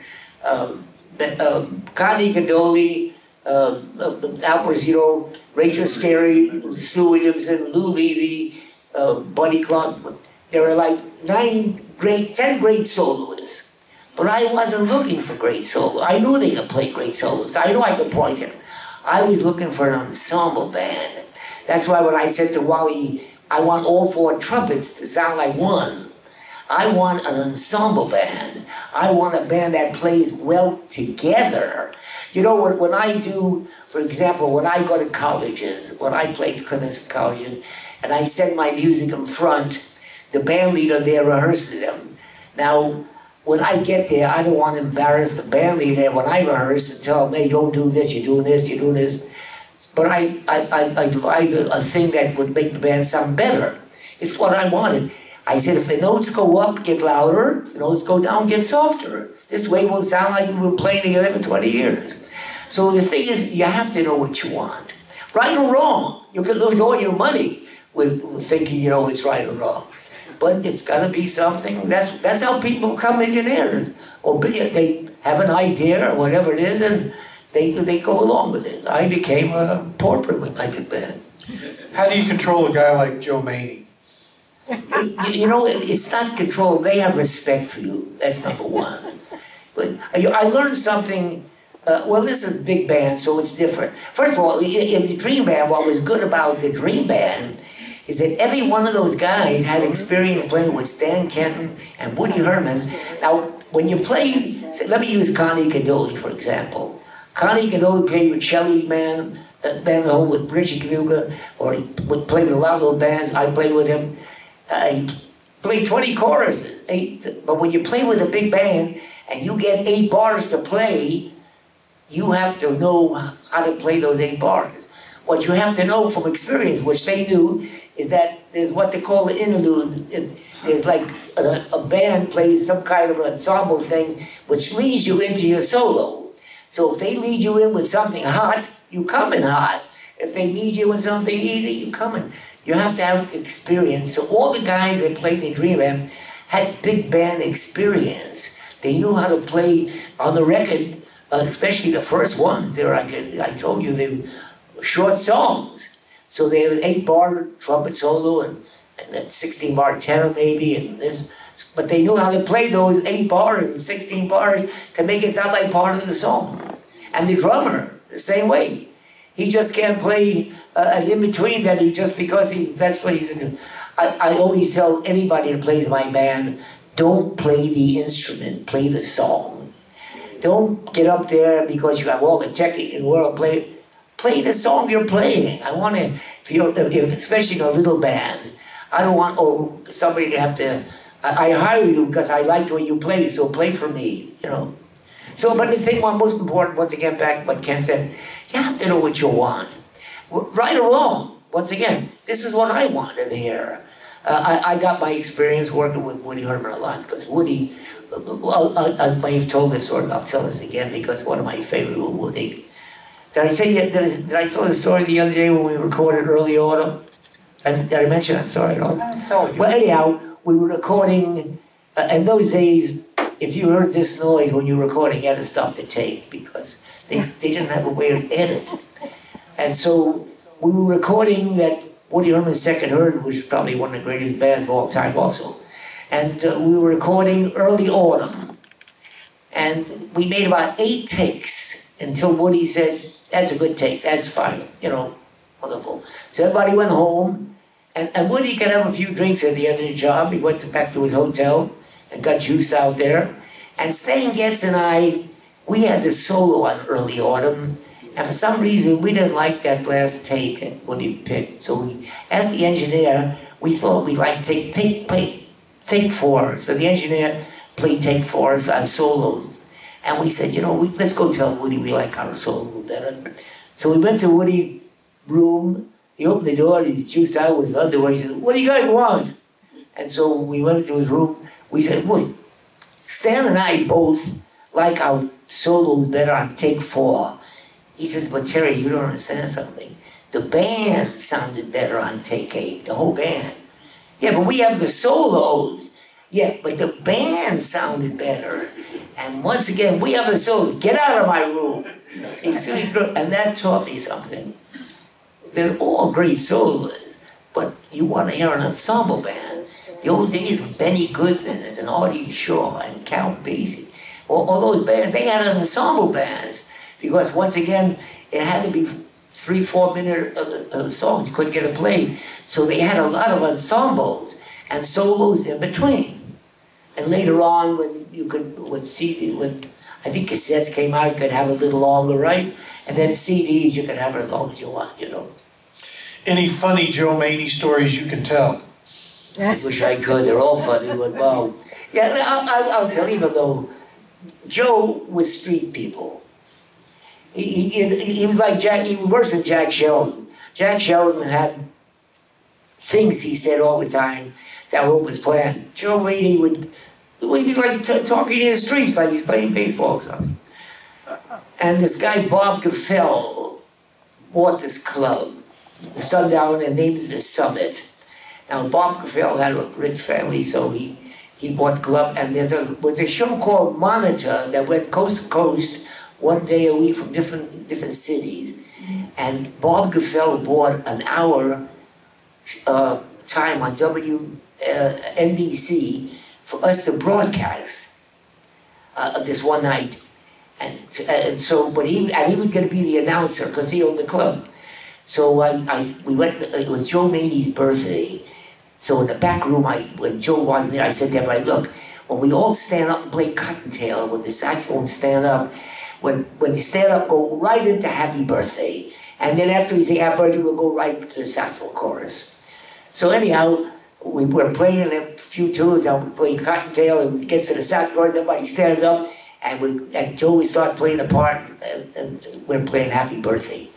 Connie Cadoli, Al Pacino, Rachel Scarry, Stu Williamson, Lou Levy, Buddy Clark. There were like 10 great soloists. But I wasn't looking for great solos. I knew they could play great solos. I knew I could point them. I was looking for an ensemble band. That's why when I said to Wally, I want all 4 trumpets to sound like one. I want an ensemble band. I want a band that plays well together. You know, when I do, for example, when I go to colleges, when I play clinics in colleges, and I send my music in front, the band leader there rehearses them. Now, when I get there, I don't want to embarrass the band leader when I rehearse and tell them, hey, don't do this, you're doing this, you're doing this. But I devised a thing that would make the band sound better. It's what I wanted. I said, if the notes go up, get louder. If the notes go down, get softer. This way we'll sound like we've been playing together for 20 years. So the thing is, you have to know what you want. Right or wrong. You can lose all your money with thinking you know it's right or wrong. But it's got to be something. That's how people become millionaires. Or they have an idea or whatever it is, and they go along with it. I became a pauper with my big band. How do you control a guy like Joe Maney? You know, it's not control. They have respect for you. That's number one. But I learned something. Well, this is a big band, so it's different. First of all, in the Dream Band, what was good about the Dream Band is that every one of those guys had experience playing with Stan Kenton and Woody Herman. Now, when you play, let me use Connie Cadoli, for example. Connie Cadoli played with Shelly Man, with Richie Camuga, or he would play with a lot of little bands. I played with him. He played 20 choruses. But when you play with a big band and you get 8 bars to play, you have to know how to play those 8 bars. What you have to know from experience, which they knew, is that there's what they call the interlude. There's like a band plays some kind of an ensemble thing which leads you into your solo. So if they lead you in with something hot, you come in hot. If they lead you with something easy, you come in. You have to have experience. So all the guys that played in Dream Band had big band experience. They knew how to play on the record, especially the first ones. I told you, they were short songs. So they had an 8-bar trumpet solo and a 16-bar tenor maybe, and this. But they knew how to play those 8 bars and 16 bars to make it sound like part of the song. And the drummer, the same way. He just can't play an in-between that that's what he's doing. I always tell anybody that plays my band, don't play the instrument, play the song. Don't get up there because you have all the technique in the world, play the song you're playing. I want to, especially in a little band, I don't want somebody to have to, I hire you because I like the way you play, so play for me, you know. So, but the thing, most important, once again, back what Ken said, you have to know what you want. Right or wrong, once again, this is what I wanted here. I got my experience working with Woody Herman a lot, because Woody, I may have told this, or I'll tell this again, because one of my favorite was Woody. Did I tell you, did I tell the story the other day when we recorded Early Autumn? Did I mention that story at all? I told you. Well, anyhow, we were recording, in those days, if you heard this noise when you were recording, you had to stop the tape, because they didn't have a way to edit. And so we were recording that Woody Herman's Second Herd, which is probably one of the greatest bands of all time also. And we were recording Early Autumn. And we made about 8 takes until Woody said, that's a good take, that's fine, you know, wonderful. So everybody went home, and Woody could have a few drinks at the end of the job. He went back to his hotel and got juice out there. And Stan Getz and I, we had the solo on Early Autumn, and for some reason we didn't like that last take that Woody picked. So we asked the engineer, we thought we'd like to take 4. So the engineer played take 4 on solos. And we said, you know, let's go tell Woody we like our solo better. So we went to Woody's room. He opened the door, he juiced out with his underwear. He said, what do you guys want? And so we went into his room. We said, Woody, Stan and I both like our solos better on take 4. He says, but Terry, you don't understand something. The band sounded better on take 8, the whole band. Yeah, but we have the solos. Yeah, but the band sounded better. And once again, we have the solos. Get out of my room. And that taught me something. They're all great soloists, but you want to hear an ensemble band. The old days of Benny Goodman and Artie Shaw and Count Basie, all those bands, they had ensemble bands. Because once again, it had to be 3-4 minute songs. You couldn't get it played. So they had a lot of ensembles and solos in between. And later on, when I think cassettes came out, you could have a little longer, right? And then CDs, you could have it as long as you want, you know. Any funny Joe Maney stories you can tell? I wish I could. They're all funny, but well, yeah, I'll tell you, even though Joe was street people. He was like Jack. He was worse than Jack Sheldon. Jack Sheldon had things he said all the time that were was planned. Joe Maney would. He was like talking in the streets like he's playing baseball or something. And this guy, Bob Gaffel, bought this club, the Sundown, and named it the Summit. Now, Bob Gaffel had a rich family, so he bought the club, and there was a show called Monitor that went coast to coast one day a week from different cities. And Bob Gaffel bought an hour time on NBC for us to broadcast this one night. And so, but he was going to be the announcer because he owned the club. So we went. It was Joe Maney's birthday. So in the back room, when Joe wasn't there, I said to everybody, "Look, when we all stand up and play Cottontail, when the saxophone stand up, when you stand up, go right into Happy Birthday, and then after we say Happy Birthday, we'll go right to the saxophone chorus." So anyhow, we were playing a few tunes, and we play Cottontail, and it gets to the saxophone chorus, everybody stands up. And Joe would start playing a part, and we're playing Happy Birthday.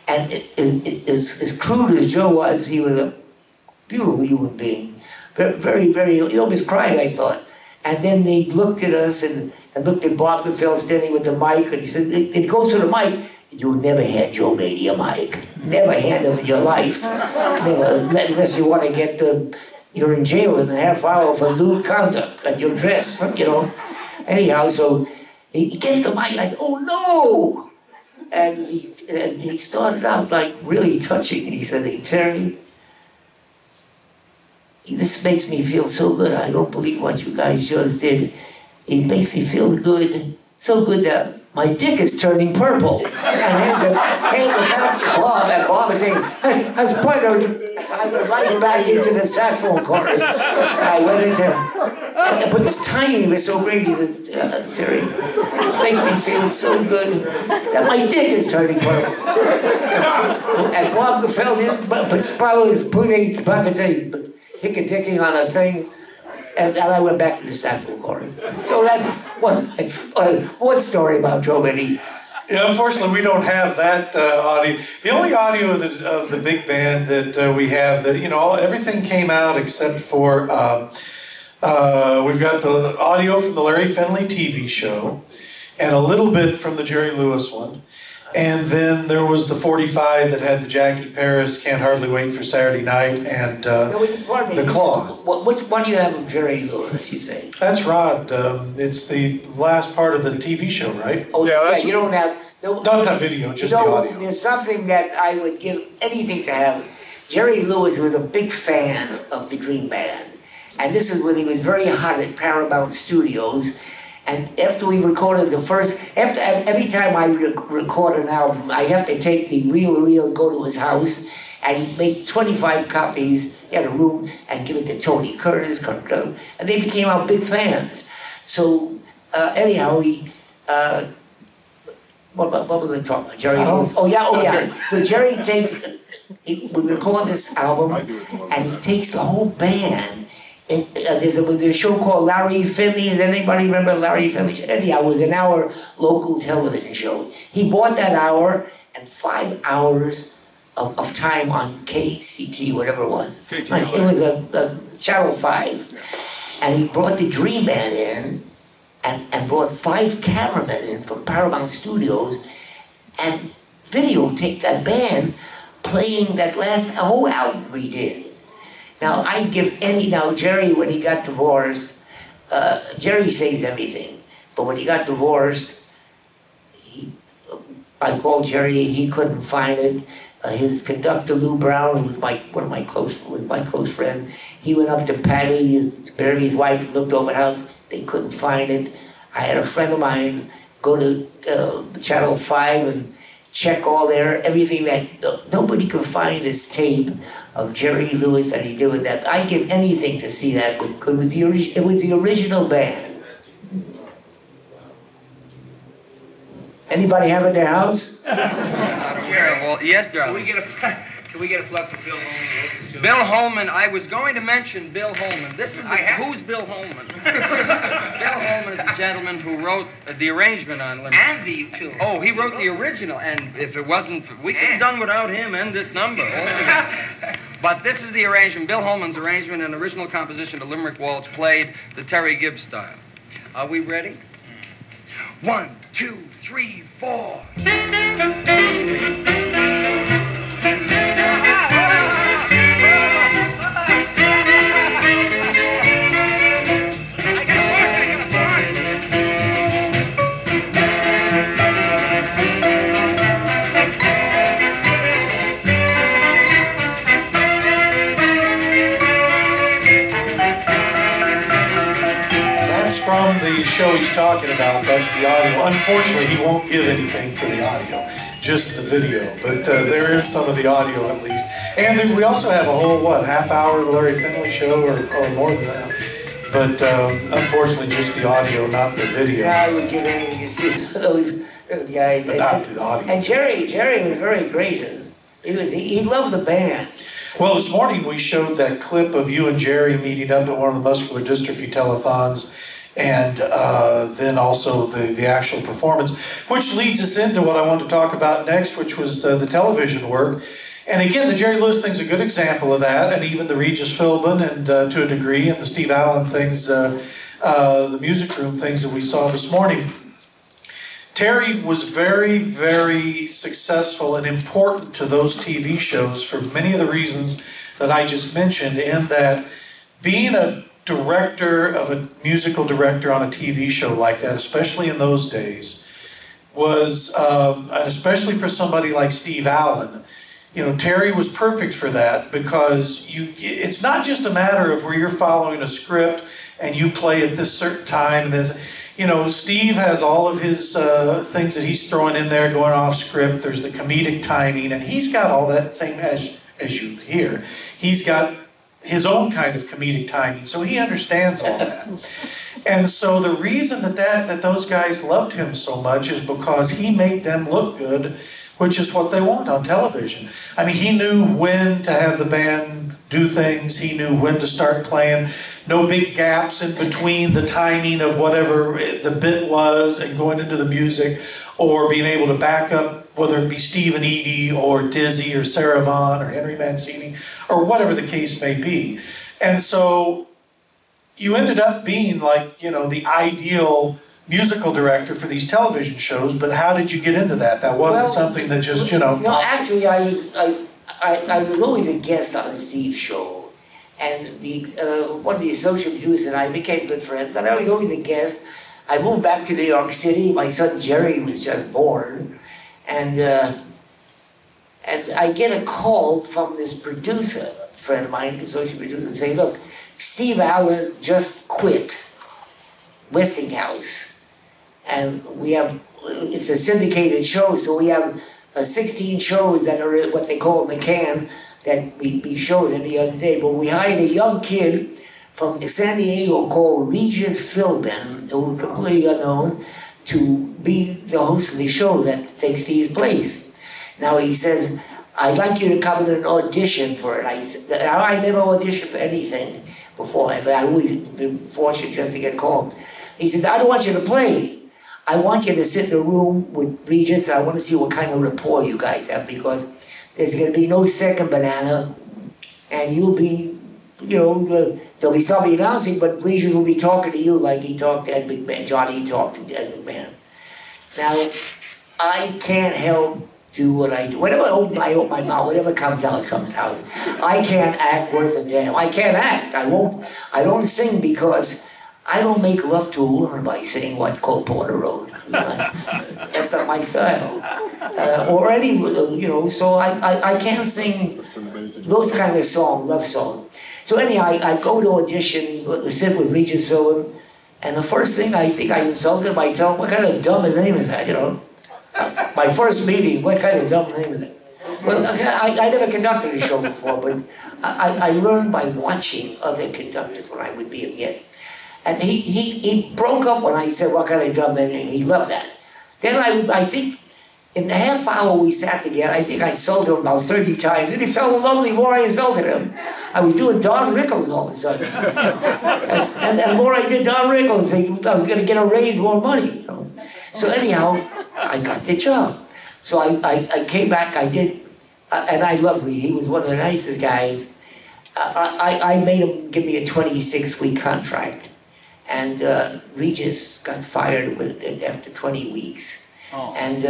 And as crude as Joe was, he was a beautiful human being. Very, very, he almost cried, I thought. And then they looked at us and looked at Bob Gaffel standing with the mic, and he said, it goes to the mic, "You'll never hand Joe Maney a mic. Never hand him in your life. Never, unless you want to get you're in jail in a half hour for lewd conduct at your dress, you know." Anyhow, so he gets the mic, I said, "Oh no!" And he started out like really touching, and he said, "Hey, Terry, this makes me feel so good. I don't believe what you guys just did. It makes me feel good, so good that my dick is turning purple." And hands it back to Bob, and Bob is saying, "As part of," I went right back into the saxophone chorus. I went into, but this timing was so great. He said, "Terry, this makes me feel so good that my dick is turning purple." And Bob Gaffel didn't, but was putting hick-a-dicking on a thing, and I went back to the saxophone chorus. So that's one story about Joe Maney. Yeah, unfortunately, we don't have that audio. The only audio of the big band that we have, that everything came out except for we've got the audio from the Larry Finley TV show, and a little bit from the Jerry Lewis one, and then there was the 45 that had the Jackie Paris "Can't Hardly Wait for Saturday Night" and the Claw. Which one do you have of Jerry Lewis? You say that's Rod. It's the last part of the TV show, right? Oh yeah, you don't have. Not that video, just the audio. There's something that I would give anything to have. Jerry Lewis was a big fan of the Dream Band. And this is when he was very hot at Paramount Studios. And after we recorded every time I record an album, I have to take the reel, go to his house, and he'd make 25 copies in a room and give it to Tony Curtis, and they became our big fans. So anyhow, what was I talking about? Jerry Lewis. Oh yeah. So Jerry we record this album, and he takes the whole band. And there was a show called Larry Finley. Does anybody remember Larry Finley? Anyhow, it was an hour local television show. He bought that hour and 5 hours of time on KCT, whatever it was. It was a Channel 5. And he brought the Dream Band in, and brought 5 cameramen in from Paramount Studios, and videotape that band playing that whole album we did. Now, I'd give Jerry, when he got divorced, Jerry saves everything, but when he got divorced, I called Jerry, he couldn't find it. His conductor, Lou Brown, who was my close friend, he went up to Patty, Barry's wife, and looked over the house. They couldn't find it. I had a friend of mine go to Channel 5 and check everything that nobody could find this tape of Jerry Lewis that he did with that. I'd give anything to see that. It was the original band. Anybody have it in their house? Well, yes, darling. Can we get a plug for Bill Holman? Bill Holman, I was going to mention Bill Holman. Who's Bill Holman? Bill Holman is the gentleman who wrote the arrangement on Limerick. And the utility. Oh, he wrote the original, and if it wasn't, we could have done without him and this number. But this is the arrangement, Bill Holman's arrangement, an original composition to Limerick Waltz, played the Terry Gibbs style. Are we ready? 1, 2, 3, 4. From the show he's talking about, that's the audio. Unfortunately, he won't give anything for the audio, just the video. But there is some of the audio at least. And then we also have a whole, half hour of the Larry Finley show or more than that. But unfortunately, just the audio, not the video. Yeah, I would give anything to see those guys. But not the audio. And Jerry was very gracious. He loved the band. Well, this morning we showed that clip of you and Jerry meeting up at one of the muscular dystrophy telethons. And then also the actual performance, which leads us into what I want to talk about next, which was the television work. And again, the Jerry Lewis thing's a good example of that, and even the Regis Philbin, and to a degree, and the Steve Allen things, the music room things that we saw this morning. Terry was very, very successful and important to those TV shows for many of the reasons that I just mentioned, in that being a musical director on a TV show like that, especially in those days, was, and especially for somebody like Steve Allen, Terry was perfect for that, because it's not just a matter of where you're following a script and you play at this certain time. Steve has all of his things that he's throwing in there going off script. There's the comedic timing, and he's got all that same as you hear. He's got his own kind of comedic timing, so he understands all that. And so the reason that those guys loved him so much is because he made them look good, which is what they want on television. I mean, he knew when to have the band do things. He knew when to start playing. No big gaps in between the timing of whatever the bit was and going into the music, or being able to back up, whether it be Steve and Edie or Dizzy or Sarah Vaughan or Henry Mancini or whatever the case may be. And so you ended up being like, the ideal musical director for these television shows. But how did you get into that? That wasn't something that just, No, actually, I was always a guest on the Steve show. And one of the associate producers and I became good friends, but I was always a guest. I moved back to New York City. My son Jerry was just born. And I get a call from this producer, friend of mine, associate producer, and say, look, Steve Allen just quit Westinghouse. And it's a syndicated show, so we have 16 shows that are what they call in the can that we showed the other day. But we hired a young kid from San Diego called Regis Philbin, who was completely unknown, to be the host of the show that takes Steve's place. Now he says, I'd like you to come in and audition for it. I said, I never auditioned for anything before. I've always been fortunate just to get called. He said, I don't want you to play. I want you to sit in a room with Regis. I want to see what kind of rapport you guys have, because there's going to be no second banana, and you'll be, there'll be somebody announcing, but Regis will be talking to you like he talked to Ed McMahon. Johnny talked to Ed McMahon. Now, I can't help do what I do. Whenever I open my mouth, whatever comes out, comes out. I can't act worth a damn. I can't act. I don't sing because I don't make love to a woman by saying what Cole Porter wrote. That's not my style. Or any, you know, so I can't sing those kind of songs, love songs. So anyhow, I go to audition, sit with Regis Philbin, and the first thing I think I insulted him, I tell him, what kind of dumb name is that, you know? My first meeting, what kind of dumb name is that? Well, I never conducted a show before, but I learned by watching other conductors when I would be a guest. And he broke up when I said, what kind of dumb name? He loved that. Then I think, in the half hour we sat together, I think I insulted him about 30 times, and he fell in love with me more I insulted him. I was doing Don Rickles all of a sudden. and the more I did Don Rickles, I was going to get a raise, more money. You know? So anyhow, I got the job. So I came back, I did, and I loved Reed. He was one of the nicest guys. I made him give me a 26-week contract. And Regis got fired after 20 weeks. Oh. And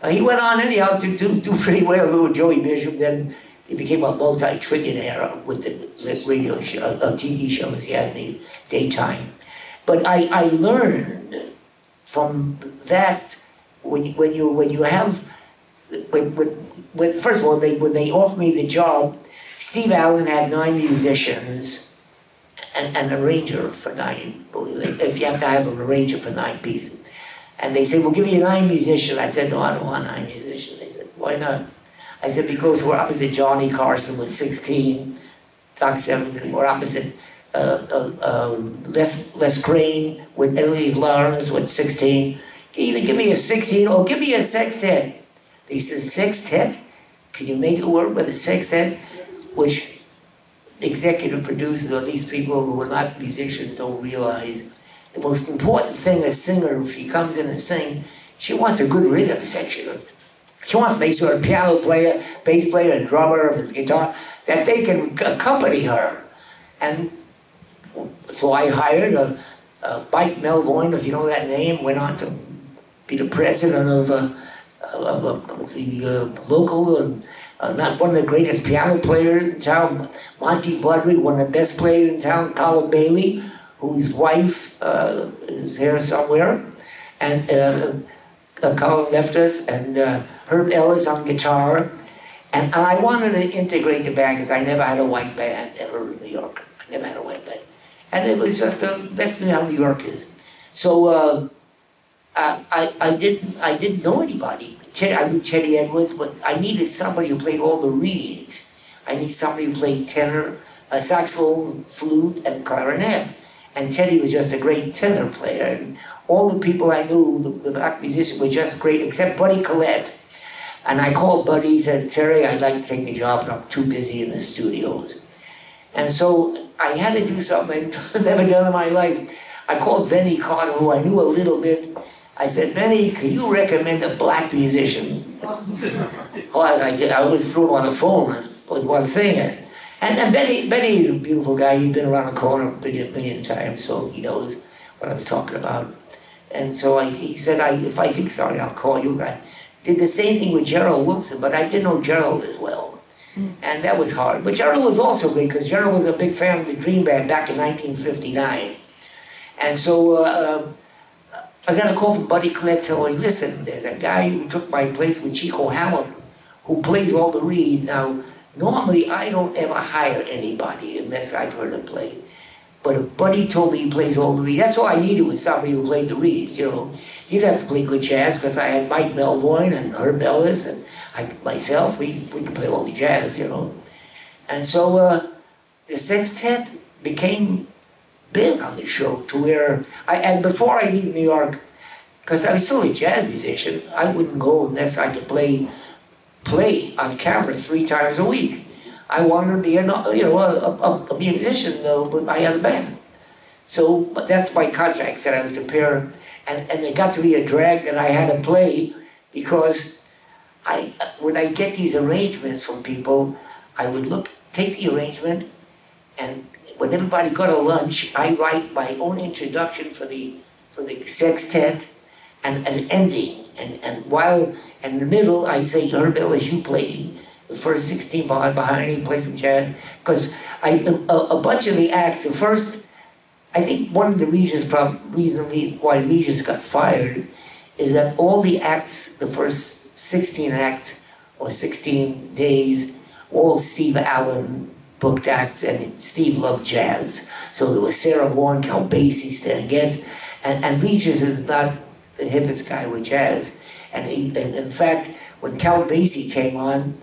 he went on anyhow to do pretty well with Joey Bishop. Then he became a multi-trillionaire with the radio show, TV shows he had in the daytime. But I learned from that when first of all when they offered me the job, Steve Allen had 9 musicians and an arranger for 9. If you have to have an arranger for 9 pieces. And they said, we'll give you 9 musicians. I said, no, I don't want 9 musicians. They said, why not? I said, because we're opposite Johnny Carson with 16, Doc Severinsen, we're opposite Les Crane with Ellie Lawrence with 16. Either give me a 16 or give me a sextet. They said, sextet? Can you make it work with a sextet? Which executive producers or these people who are not musicians don't realize. The most important thing a singer, if she comes in and sings, she wants a good rhythm section. She wants to make sure a piano player, bass player, and drummer, if it's guitar, that they can accompany her. And so I hired Mike Melvoin, if you know that name, went on to be the president of the local, not one of the greatest piano players in town, Monty Budrick, one of the best players in town, Colin Bailey, whose wife is here somewhere, and Colin left us, and Herb Ellis on guitar, and I wanted to integrate the band because I never had a white band ever in New York. I never had a white band, and it was just the best thing how New York is. So I didn't know anybody. I knew Teddy Edwards, but I needed somebody who played all the reeds. I need somebody who played tenor, saxophone, flute, and clarinet. And Teddy was just a great tenor player. And all the people I knew, the black musicians, were just great, except Buddy Collette. And I called Buddy, he said, Terry, I'd like to take the job, but I'm too busy in the studios. And so I had to do something I've never done in my life. I called Benny Carter, who I knew a little bit. I said, Benny, can you recommend a black musician? Oh, I always threw him on the phone. I was one singer. And Benny is a beautiful guy. He's been around the corner a million times, so he knows what I was talking about. And so he said, if I think sorry, I'll call you. I did the same thing with Gerald Wilson, but I didn't know Gerald as well. And that was hard. But Gerald was also great, because Gerald was a big fan of the Dream Band back in 1959. And so I got a call from Buddy Collette telling me, listen, there's a guy who took my place with Chico Hamilton, who plays all the reeds. Now, normally I don't ever hire anybody unless I've heard him play. But if Buddy told me he plays all the reeds, that's all I needed was somebody who played the reeds, you know. He didn't have to play good jazz, because I had Mike Melvoin and Herb Ellis and myself, we could play all the jazz, you know. And so the sextet became big on the show, to where, and before I leave New York, because I was still a jazz musician, I wouldn't go unless I could play on camera 3 times a week. I wanted to be a musician, but I had a band. So, but that's my contract said I was to pair, and it got to be a drag that I had to play, because when I get these arrangements from people, I would take the arrangement, and when everybody got to lunch, I write my own introduction for the sextet and an ending. And while And in the middle, I'd say, Herb Ellis, you play the first 16 behind me, play some jazz. Because a bunch of the acts, the first, I think one of the reasons why Regis got fired is that all the acts, the first 16 acts or 16 days, all Steve Allen booked acts, and Steve loved jazz. So there was Sarah Vaughan, Count Basie, Stan Getz, and Regis is not the hippest guy with jazz. And in fact, when Count Basie came on,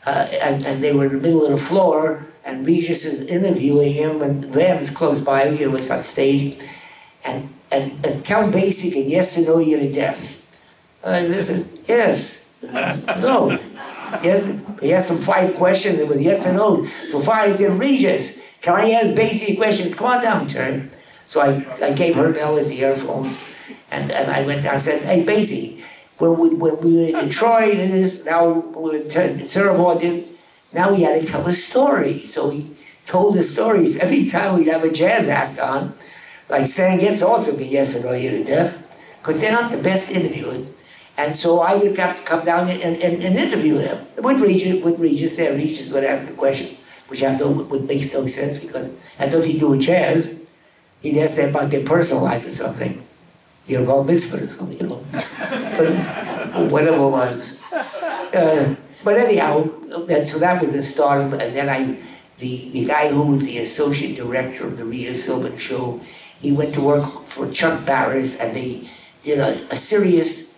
and they were in the middle of the floor, and Regis is interviewing him, and the band was close by, he was on stage, and Count Basie can yes or no you to death. Listen, yes, no. Yes, he asked him 5 questions, it was yes or no. So 5, he said, Regis, can I ask Basie questions? Come on down, Terry. So I gave Herb Ellis the earphones, and I went down and said, hey, Basie, when we were in Detroit, and this, now we're in Sarah Vaughan did, now he had to tell a story. So he told the stories every time we'd have a jazz act on. Like Stan Getz also be yes or no you to death, because they're not the best interviewers. And so I would have to come down and interview them. With Regis there, Regis would ask a question, which makes no sense because it had nothing to do with jazz. He'd ask them about their personal life or something. Your bar mitzvah or something, you know. But whatever it was. But anyhow, so that was the start of, and then the guy who was the associate director of the Regis Film and Show, he went to work for Chuck Barris, and they did a serious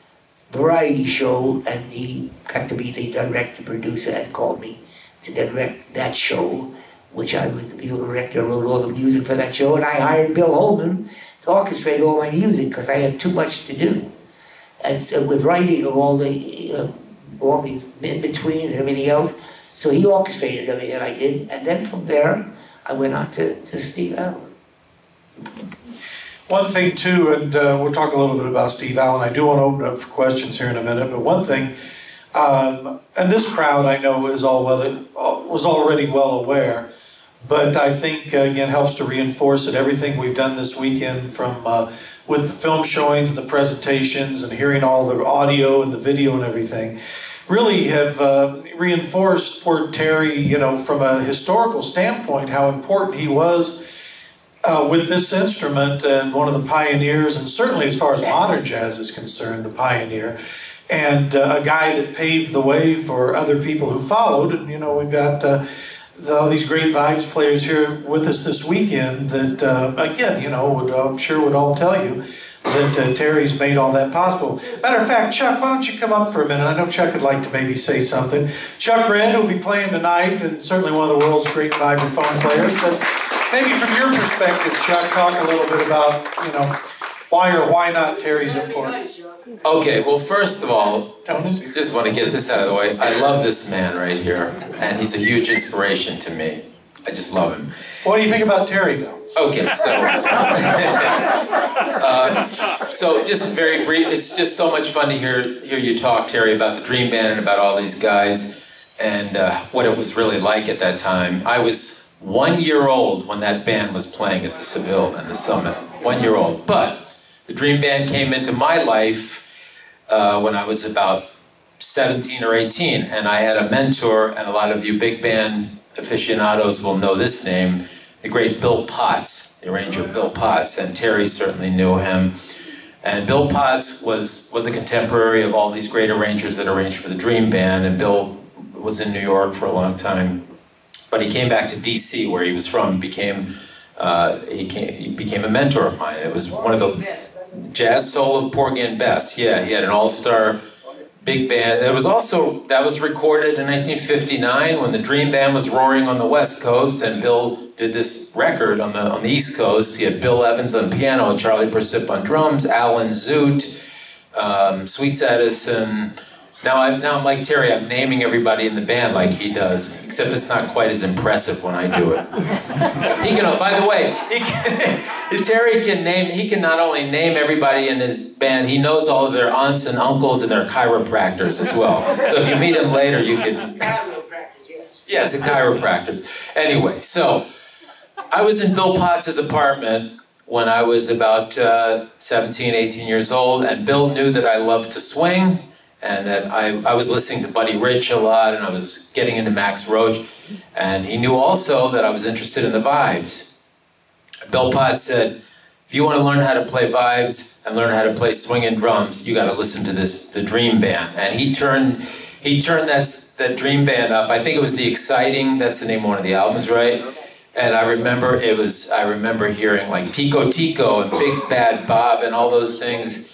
variety show, and he got to be the director, producer, and called me to direct that show, which I was the musical director, wrote all the music for that show, and I hired Bill Holman to orchestrate all my music because I had too much to do. And so with writing of all these in-betweens and everything else, so he orchestrated everything I did, and then from there, I went on to Steve Allen. One thing too, and we'll talk a little bit about Steve Allen. I do want to open up for questions here in a minute, but one thing, and this crowd I know was already well aware, but I think again helps to reinforce that everything we've done this weekend, from with the film showings and the presentations and hearing all the audio and the video and everything, really have reinforced poor Terry, you know, from a historical standpoint, how important he was with this instrument, and one of the pioneers, and certainly as far as modern jazz is concerned, the pioneer, and a guy that paved the way for other people who followed. And you know, we've got all these great vibes players here with us this weekend that, again, you know, I'm sure would all tell you that Terry's made all that possible. Matter of fact, Chuck, why don't you come up for a minute? I know Chuck would like to maybe say something. Chuck Red, who'll be playing tonight, and certainly one of the world's great vibraphone players, but maybe from your perspective, Chuck, talk a little bit about, you know, why or why not Terry's important. Okay, well, first of all, just want to get this out of the way. I love this man right here, and he's a huge inspiration to me. I just love him. What do you think about Terry, though? Okay, so just very brief. It's just so much fun to hear you talk, Terry, about the Dream Band and about all these guys and what it was really like at that time. I was 1 year old when that band was playing at the Seville and the Summit. 1 year old, but the Dream Band came into my life when I was about 17 or 18, and I had a mentor, and a lot of you big band aficionados will know this name, the great Bill Potts, the arranger Bill Potts, and Terry certainly knew him. And Bill Potts was a contemporary of all these great arrangers that arranged for the Dream Band, and Bill was in New York for a long time, but he came back to DC, where he was from, he became a mentor of mine. It was one of the jazz soul of Porgy and Bess. Yeah, he had an all-star big band. That was recorded in 1959 when the Dream Band was roaring on the West Coast, and Bill did this record on the East Coast. He had Bill Evans on piano, Charlie Persip on drums, Alan Zoot, Sweets Edison. Now I'm like Terry, I'm naming everybody in the band like he does, except it's not quite as impressive when I do it. He can, by the way, Terry can not only name everybody in his band, he knows all of their aunts and uncles and their chiropractors as well. So if you meet him later, you can... Chiropractors, yes. Yes, a chiropractors. Anyway, so I was in Bill Potts' apartment when I was about 17, 18 years old, and Bill knew that I loved to swing, and that I was listening to Buddy Rich a lot, and I was getting into Max Roach, and he knew also that I was interested in the vibes. Bill Potts said, if you want to learn how to play vibes and learn how to play swinging drums, you got to listen to the Dream Band. And he turned that Dream Band up. I think it was The Exciting, that's the name of one of the albums, right? And I remember hearing like Tico Tico and Big Bad Bob and all those things.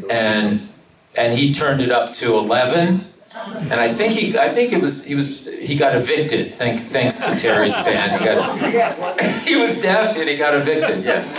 And he turned it up to 11. And I think he got evicted, thanks to Terry's band. He was deaf and he got evicted, yes.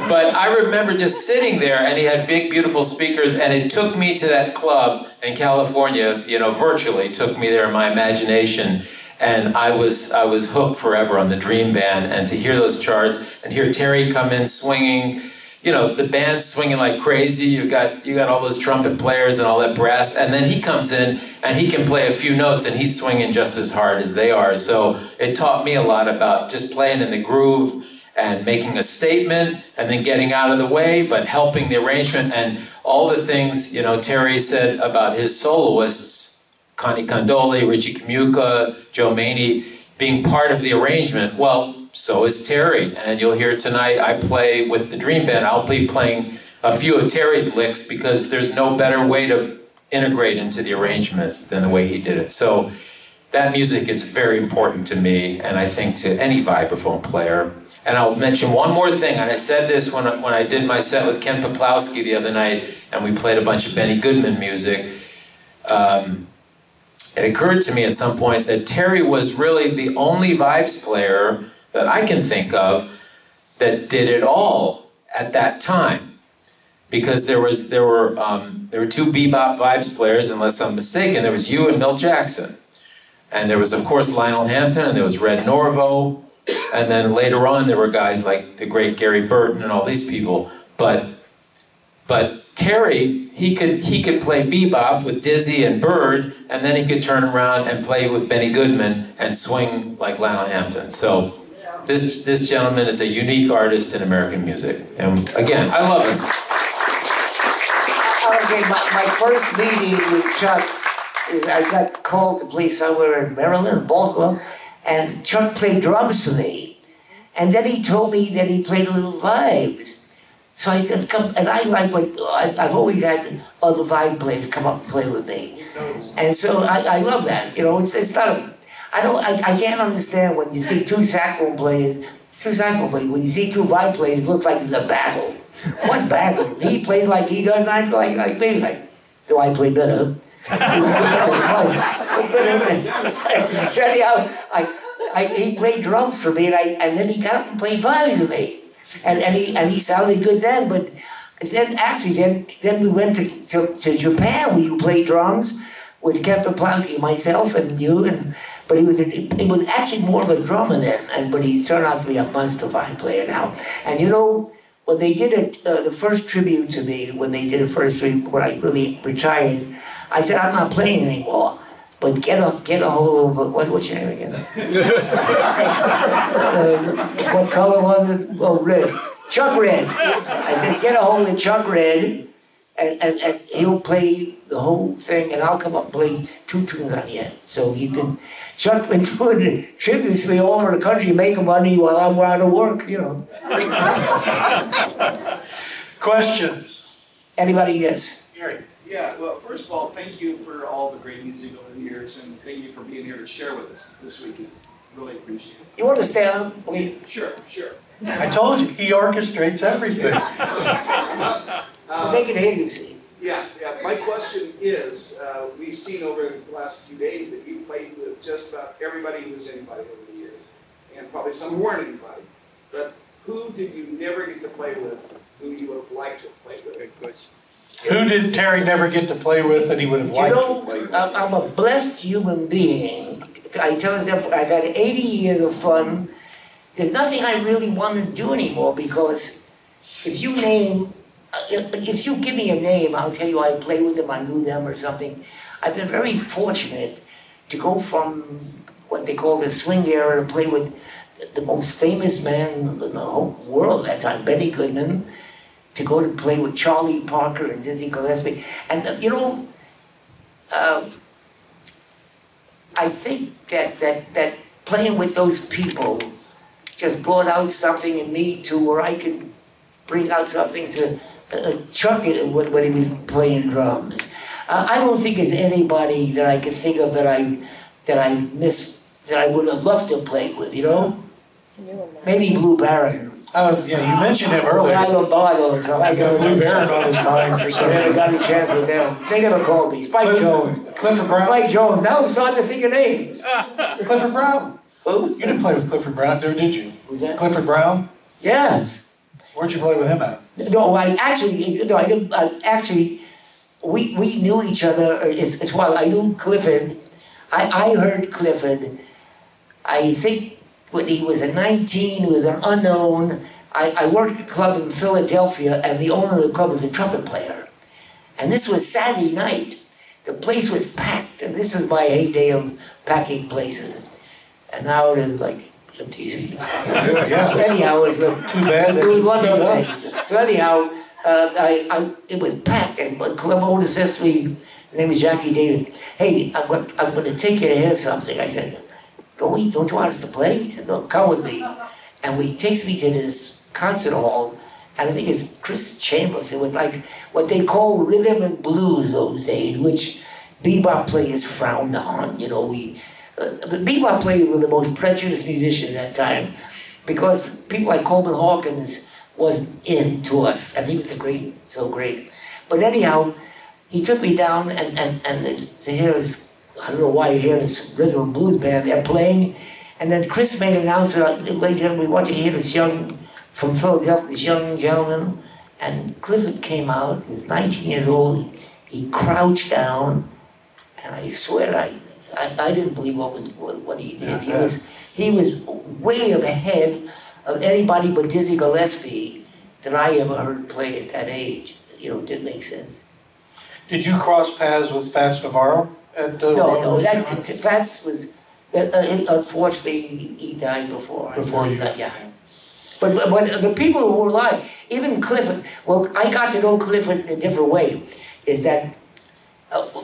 But I remember just sitting there, and he had big, beautiful speakers, and it took me to that club in California, virtually took me there in my imagination. And I was hooked forever on the Dream Band, and to hear those charts and hear Terry come in swinging, the band swinging like crazy. You got all those trumpet players and all that brass, and then he comes in and he can play a few notes and he's swinging just as hard as they are. So it taught me a lot about just playing in the groove and making a statement and then getting out of the way, but helping the arrangement and all the things, Terry said about his soloists, Connie Condoli, Richie Kamuka, Joe Maney, being part of the arrangement. Well, so is Terry, and you'll hear tonight I play with the Dream Band. I'll be playing a few of Terry's licks because there's no better way to integrate into the arrangement than the way he did it. So that music is very important to me, and I think to any vibraphone player. And I'll mention one more thing, and I said this when I did my set with Ken Poplawski the other night, and we played a bunch of Benny Goodman music. It occurred to me at some point that Terry was really the only vibes player that I can think of that did it all at that time, because there were two bebop vibes players, unless I'm mistaken. There was you and Milt Jackson, and there was of course Lionel Hampton, and there was Red Norvo, and then later on there were guys like the great Gary Burton and all these people. But Terry, he could play bebop with Dizzy and Bird, and then he could turn around and play with Benny Goodman and swing like Lionel Hampton. So this gentleman is a unique artist in American music. And again, I love him. Okay, my first meeting with Chuck is I got called to play somewhere in Maryland, Baltimore, and Chuck played drums for me. And then he told me that he played a little vibes. So I said, come, and I like what, I've always had other vibe players come up and play with me. And so I love that, it's not I can't understand when you see two saxophone players, when you see two vibe players, it looks like it's a battle. What battle? He plays like he does, and I play like me. Do I play better? So anyhow, he played drums for me, and then he got up and played vibes with me. And he sounded good then, but then we went to Japan where you played drums with Ken Poplawski, myself, and you, but he was actually more of a drummer then, but he turned out to be a monster vibe player now. And when they did it, the first tribute to me, when I really retired, I said, I'm not playing anymore. But get a hold of, what's your name again? What color was it? Oh, red. Chuck Red. I said, get a hold of Chuck Red, and he'll play the whole thing, and I'll come up and play 2 tunes on the end. So Chuck's been doing tributes to me all over the country, making money while I'm out of work, Questions? Anybody? Yes. Gary. Yeah, well, first of all, thank you for all the great music over the years, and thank you for being here to share with us this weekend. Really appreciate it. You want to stand up, please? Sure. I told you, he orchestrates everything. Make it hear you, see. Yeah. My question is, we've seen over the last few days that you played with just about everybody who was anybody over the years, and probably some who weren't anybody. But who did you never get to play with, who you would have liked to play with? Good question. Who did Terry never get to play with that he would have liked to play with? I'm a blessed human being. I tell myself I've had 80 years of fun. There's nothing I really want to do anymore, because if you give me a name, I'll tell you I played with them, I knew them or something. I've been very fortunate to go from what they call the swing era to play with the most famous man in the whole world at that time, Benny Goodman, to go to play with Charlie Parker and Dizzy Gillespie. And I think that playing with those people just brought out something in me to where I could bring out something to Chuck when he was playing drums. I don't think there's anybody that I could think of that I would have loved to play with, you know? Maybe Blue Baron. Yeah, you mentioned him earlier. I got Blue Baron on his mind for some reason. I reason. got a chance with them. They never called me. Spike Jones. Clifford Brown. Spike Jones. Now I'm starting to think of names. Clifford Brown. Who? You didn't play with Clifford Brown, did you? Who's that? Clifford Brown? Yes. Where'd you play with him at? No, I didn't. Actually, we knew each other. Well, I knew Clifford. I heard Clifford. I think when he was 19, he was an unknown. I worked at a club in Philadelphia, and the owner of the club was a trumpet player. And this was Saturday night. The place was packed, and this is my heyday of packing places. And now it is like empty. Yeah. So anyhow, it was Too bad. it was one of those things. So anyhow, it was packed, and my club owner says to me, his name is Jackie Davis, hey, I'm going to take you to hear something. I said, don't you want us to play? He said, no, come with me. And he takes me to this concert hall, and I think it's Chris Chambers. It was like what they call rhythm and blues those days, which bebop players frowned on. You know, the bebop players were the most prejudiced musicians at that time, because people like Coleman Hawkins wasn't into us, and he was so great. But anyhow, he took me down, and to hear this, I don't know why you hear this rhythm and blues band, they're playing, and then Chris made an announcement, ladies and gentlemen, we want to hear this young, from Philadelphia, this young gentleman, and Clifford came out, he was 19 years old, he crouched down, and I swear I didn't believe what he did. He was way ahead of anybody but Dizzy Gillespie that I ever heard play at that age. You know, it didn't make sense. Did you cross paths with Fats Navarro at No, Fats was, unfortunately, he died before he got, yeah. But the people who were alive, even Clifford, well, I got to know Clifford in a different way, is that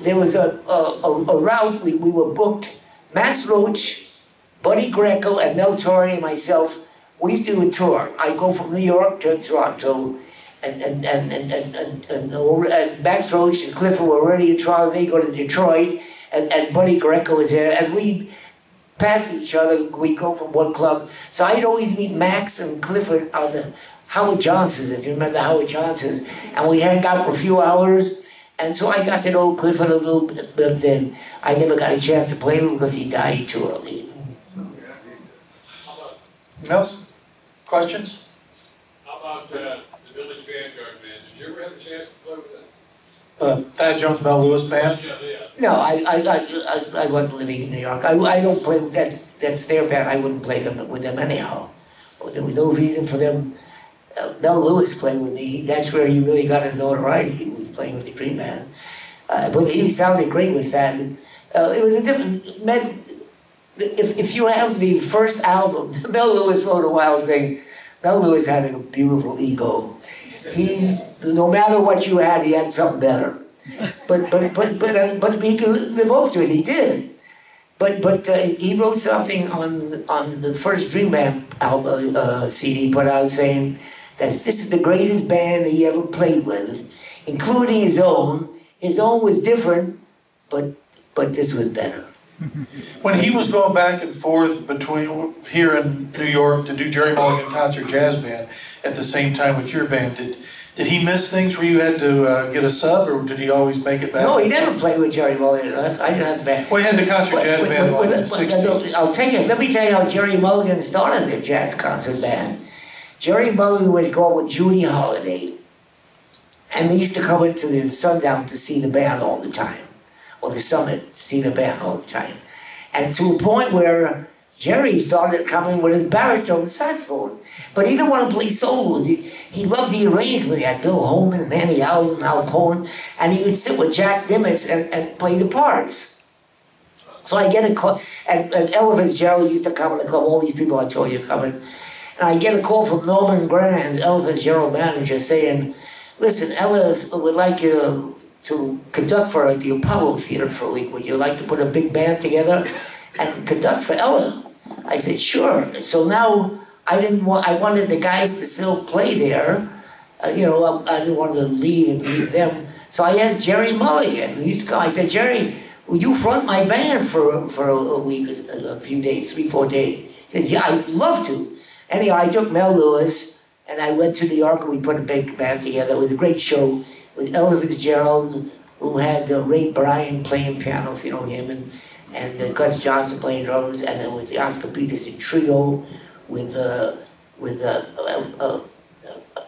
there was a route, we were booked, Max Roach, Buddy Greco, and Mel Torrey and myself, we used to do a tour. I go from New York to Toronto, and Max Roach and Clifford were already in Toronto, they go to Detroit, and Buddy Greco was there, and we pass each other, we go from one club. So I'd always meet Max and Clifford on the Howard Johnson's, if you remember Howard Johnson's, and we'd hang out for a few hours, and so I got to know Clifford a little bit, but then I never got a chance to play with him because he died too early. Else? Questions? How about the Village Vanguard Band? Did you ever have a chance to play with them? Thad Jones, Mel Lewis Band? Yeah. No, I wasn't living in New York. I don't play with that's their band. I wouldn't play with them anyhow. There was no reason for them. Mel Lewis played with me. That's where he really got his notoriety. He was playing with the Dream Band. But he sounded great with that. It was a different... If you have the first album, Mel Lewis wrote a wild thing. Mel Lewis had a beautiful ego. No matter what you had, he had something better. But he could live up to it. He did. But he wrote something on the first Dream Band album CD put out saying that this is the greatest band that he ever played with, including his own. His own was different, but this was better. When he was going back and forth between here in New York to do Jerry Mulligan Concert Jazz Band at the same time with your band, did he miss things where you had to get a sub, or did he always make it back? No, he never played with Jerry Mulligan. I didn't have the band. Well, he had the Concert Jazz Band in the 60s. Let me tell you how Jerry Mulligan started the jazz concert band. Jerry Mulligan would go with Judy Holliday, and they used to come into the Sundown to see the band all the time, or the Summit to see the band all the time. And to a point where Jerry started coming with his baritone saxophone. But he didn't want to play solos. He loved the arrangement. He had Bill Holman, Manny Allen, Al Cohen, and he would sit with Jack Nimitz and play the parts. So I get a call, and Ella Fitzgerald used to come in the club, all these people I told you coming. And I get a call from Norman Granz, Ella Fitzgerald manager, saying, listen, Ella would like you to to conduct for the Apollo Theater for a week. Would you like to put a big band together and conduct for Ella? I said, sure. So now I wanted the guys to still play there. You know, I didn't want to leave them. So I asked Jerry Mulligan, who used to come. I said, Jerry, would you front my band for a week, a few days, 3-4 days? He said, yeah, I'd love to. Anyhow, I took Mel Lewis, and I went to New York, and we put a big band together. It was a great show with Ella Fitzgerald, who had Ray Bryan playing piano, if you know him, and Gus Johnson playing drums, and there was the Oscar Peterson trio with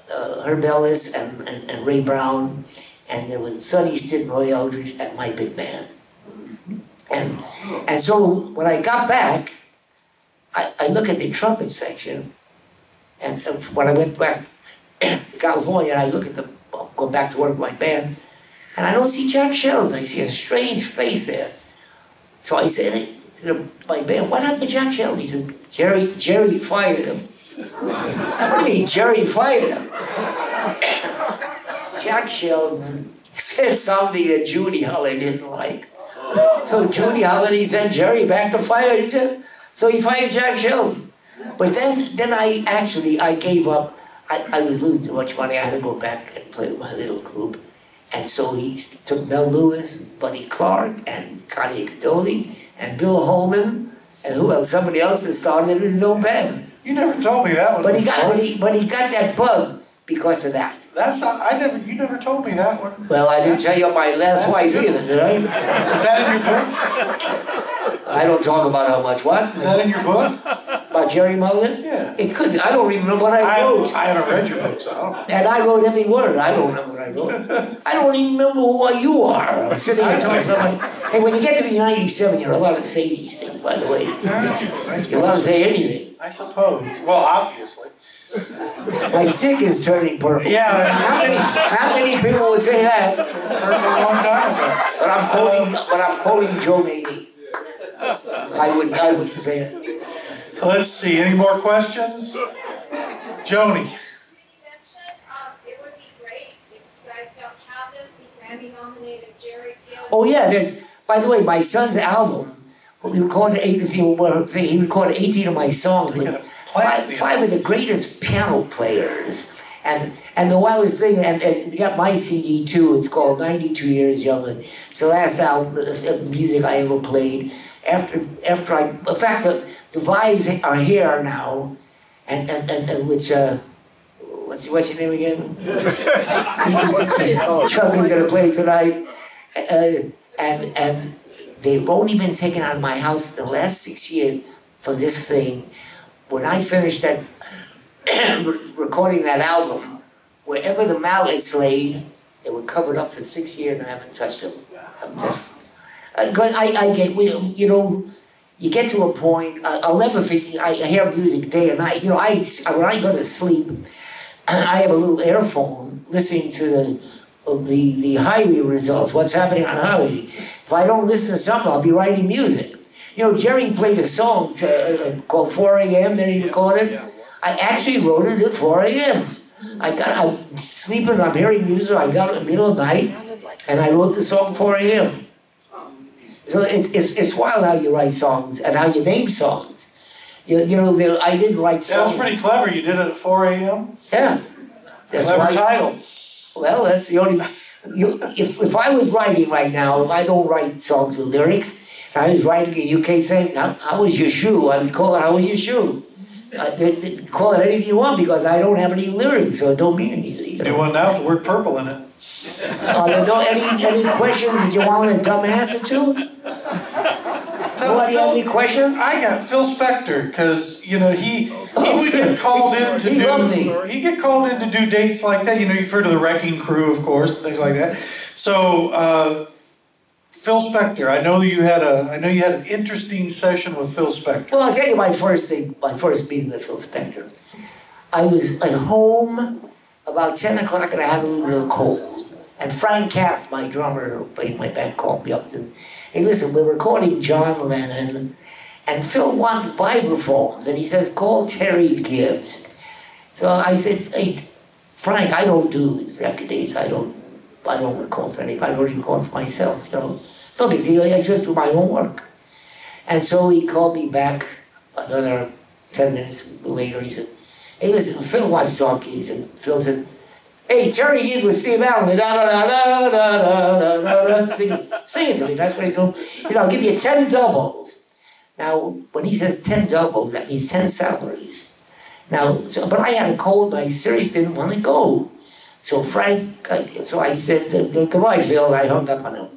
Herb Ellis and Ray Brown, and there was Sonny Stitt, Roy Eldridge, and my big band. And so when I got back, I look at the trumpet section, and when I went back to California, I look at go back to work with my band, and I don't see Jack Sheldon. I see a strange face there. So I said to my band, what happened to Jack Sheldon? He said, Jerry fired him. What do you mean, Jerry fired him? Jack Sheldon said something that Judy Holland didn't like. So Judy Holland sent Jerry back to fire. So he fired Jack Sheldon. But then I gave up. I was losing too much money. I had to go back and play with my little group. And so he took Mel Lewis, Buddy Clark, and Connie Cadoli, and Bill Holman, and who else? Somebody else that started his own band. You never told me that one. But he got that bug because of that. You never told me that one. Well, I didn't tell you my last wife either, did I? Is that in your book? I don't talk about how much what. Is that in your book? About Jerry Mulligan? Yeah. It could. I don't even know what I wrote. I haven't read your book, so I don't know. And I wrote every word. I don't remember what I wrote. I don't even remember who you are. I'm sitting here talking to somebody. Hey, when you get to be 97, you're allowed to say these things, by the way. You're allowed to say anything. I suppose. Well, obviously. My dick is turning purple. Yeah. How many people would say that? Purple a long time ago. But I'm quoting Joe Maney. I wouldn't say it. Let's see. Any more questions? Joni. It would be great if you guys don't have this, the Grammy-nominated Jerry Gibbs. Oh yeah, by the way, my son's album, we recorded he recorded 18 of my songs with five of the greatest piano players. And the wildest thing, and you got my CD too, it's called 92 Years Young. It's the last album of music I ever played. In fact, the vibes are here now, and which, what's your name again? Charlie's gonna play tonight, and they've only been taken out of my house in the last 6 years for this thing. When I finished that recording that album, wherever the mallets laid, they were covered up for 6 years, and I haven't touched them. Because I get, you know, you get to a point, I'll never forget, I hear music day and night. You know, when I go to sleep, I have a little earphone listening to the highway results, what's happening on highway. If I don't listen to something, I'll be writing music. You know, Jerry played a song called 4 a.m. that he recorded. I actually wrote it at 4 a.m. I'm sleeping, I'm hearing music, I got it in the middle of the night, and I wrote the song 4 a.m. So it's wild how you write songs and how you name songs. You know, I didn't write songs. That was pretty clever. You did it at 4 a.m.? Yeah. That's clever title. Well, that's the only... If I was writing right now, I don't write songs with lyrics. If I was writing a UK thing, how was your shoe? I would call it, how was your shoe? Call it anything you want because I don't have any lyrics, so it don't mean anything. You know? Do one now with the word purple in it. Any questions that you want a dumb answer to? Nobody have any questions? I got Phil Spector, because, you know, he would get called in to he'd get called in to do dates like that. You know, you've heard of the Wrecking Crew, of course, things like that. So, Phil Spector, I know you had an interesting session with Phil Spector. Well, I'll tell you my first meeting with Phil Spector. I was at home about 10 o'clock and I had a little bit of cold. And Frank Capp, my drummer who played my band, called me up and said, hey, listen, we're recording John Lennon, and Phil wants vibraphones, and he says, call Terry Gibbs. So I said, hey, Frank, I don't do record dates. I don't I don't record for anybody. I don't record for myself, you know. It's no big deal. I just do my own work. And so he called me back another 10 minutes later. He said, hey, listen, Phil wants to talk to you. He said, Phil said, hey, Terry Gibbs with Steve Allen, sing it to me. That's what he's doing. He said, I'll give you 10 doubles. Now, when he says 10 doubles, that means 10 salaries. Now, but I had a cold, and I seriously didn't want to go. So Frank, so I said, goodbye, Phil, and I hung up on him.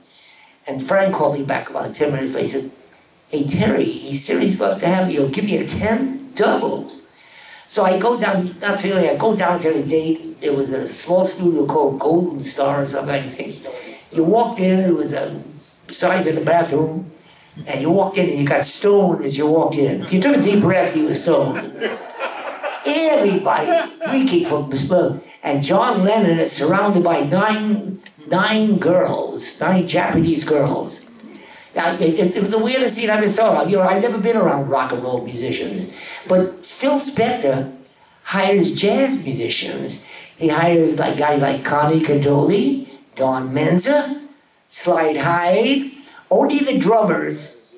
And Frank called me back about 10 minutes later. He said, hey, Terry, he's seriously love to have you. He'll give you 10 doubles. So I go down, not feeling, I go down to the date. There was a small studio called Golden Star or something, I think. You walked in, it was the size of the bathroom, and you walked in and you got stoned as you walked in. If you took a deep breath, you were stoned. Everybody reeking from the smell. And John Lennon is surrounded by nine girls, 9 Japanese girls. Now, it was the weirdest scene I ever saw. You know, I've never been around rock and roll musicians. But Phil Spector hires jazz musicians. He hires like guys like Connie Cadoli, Don Menza, Slide Hyde. Only the drummers,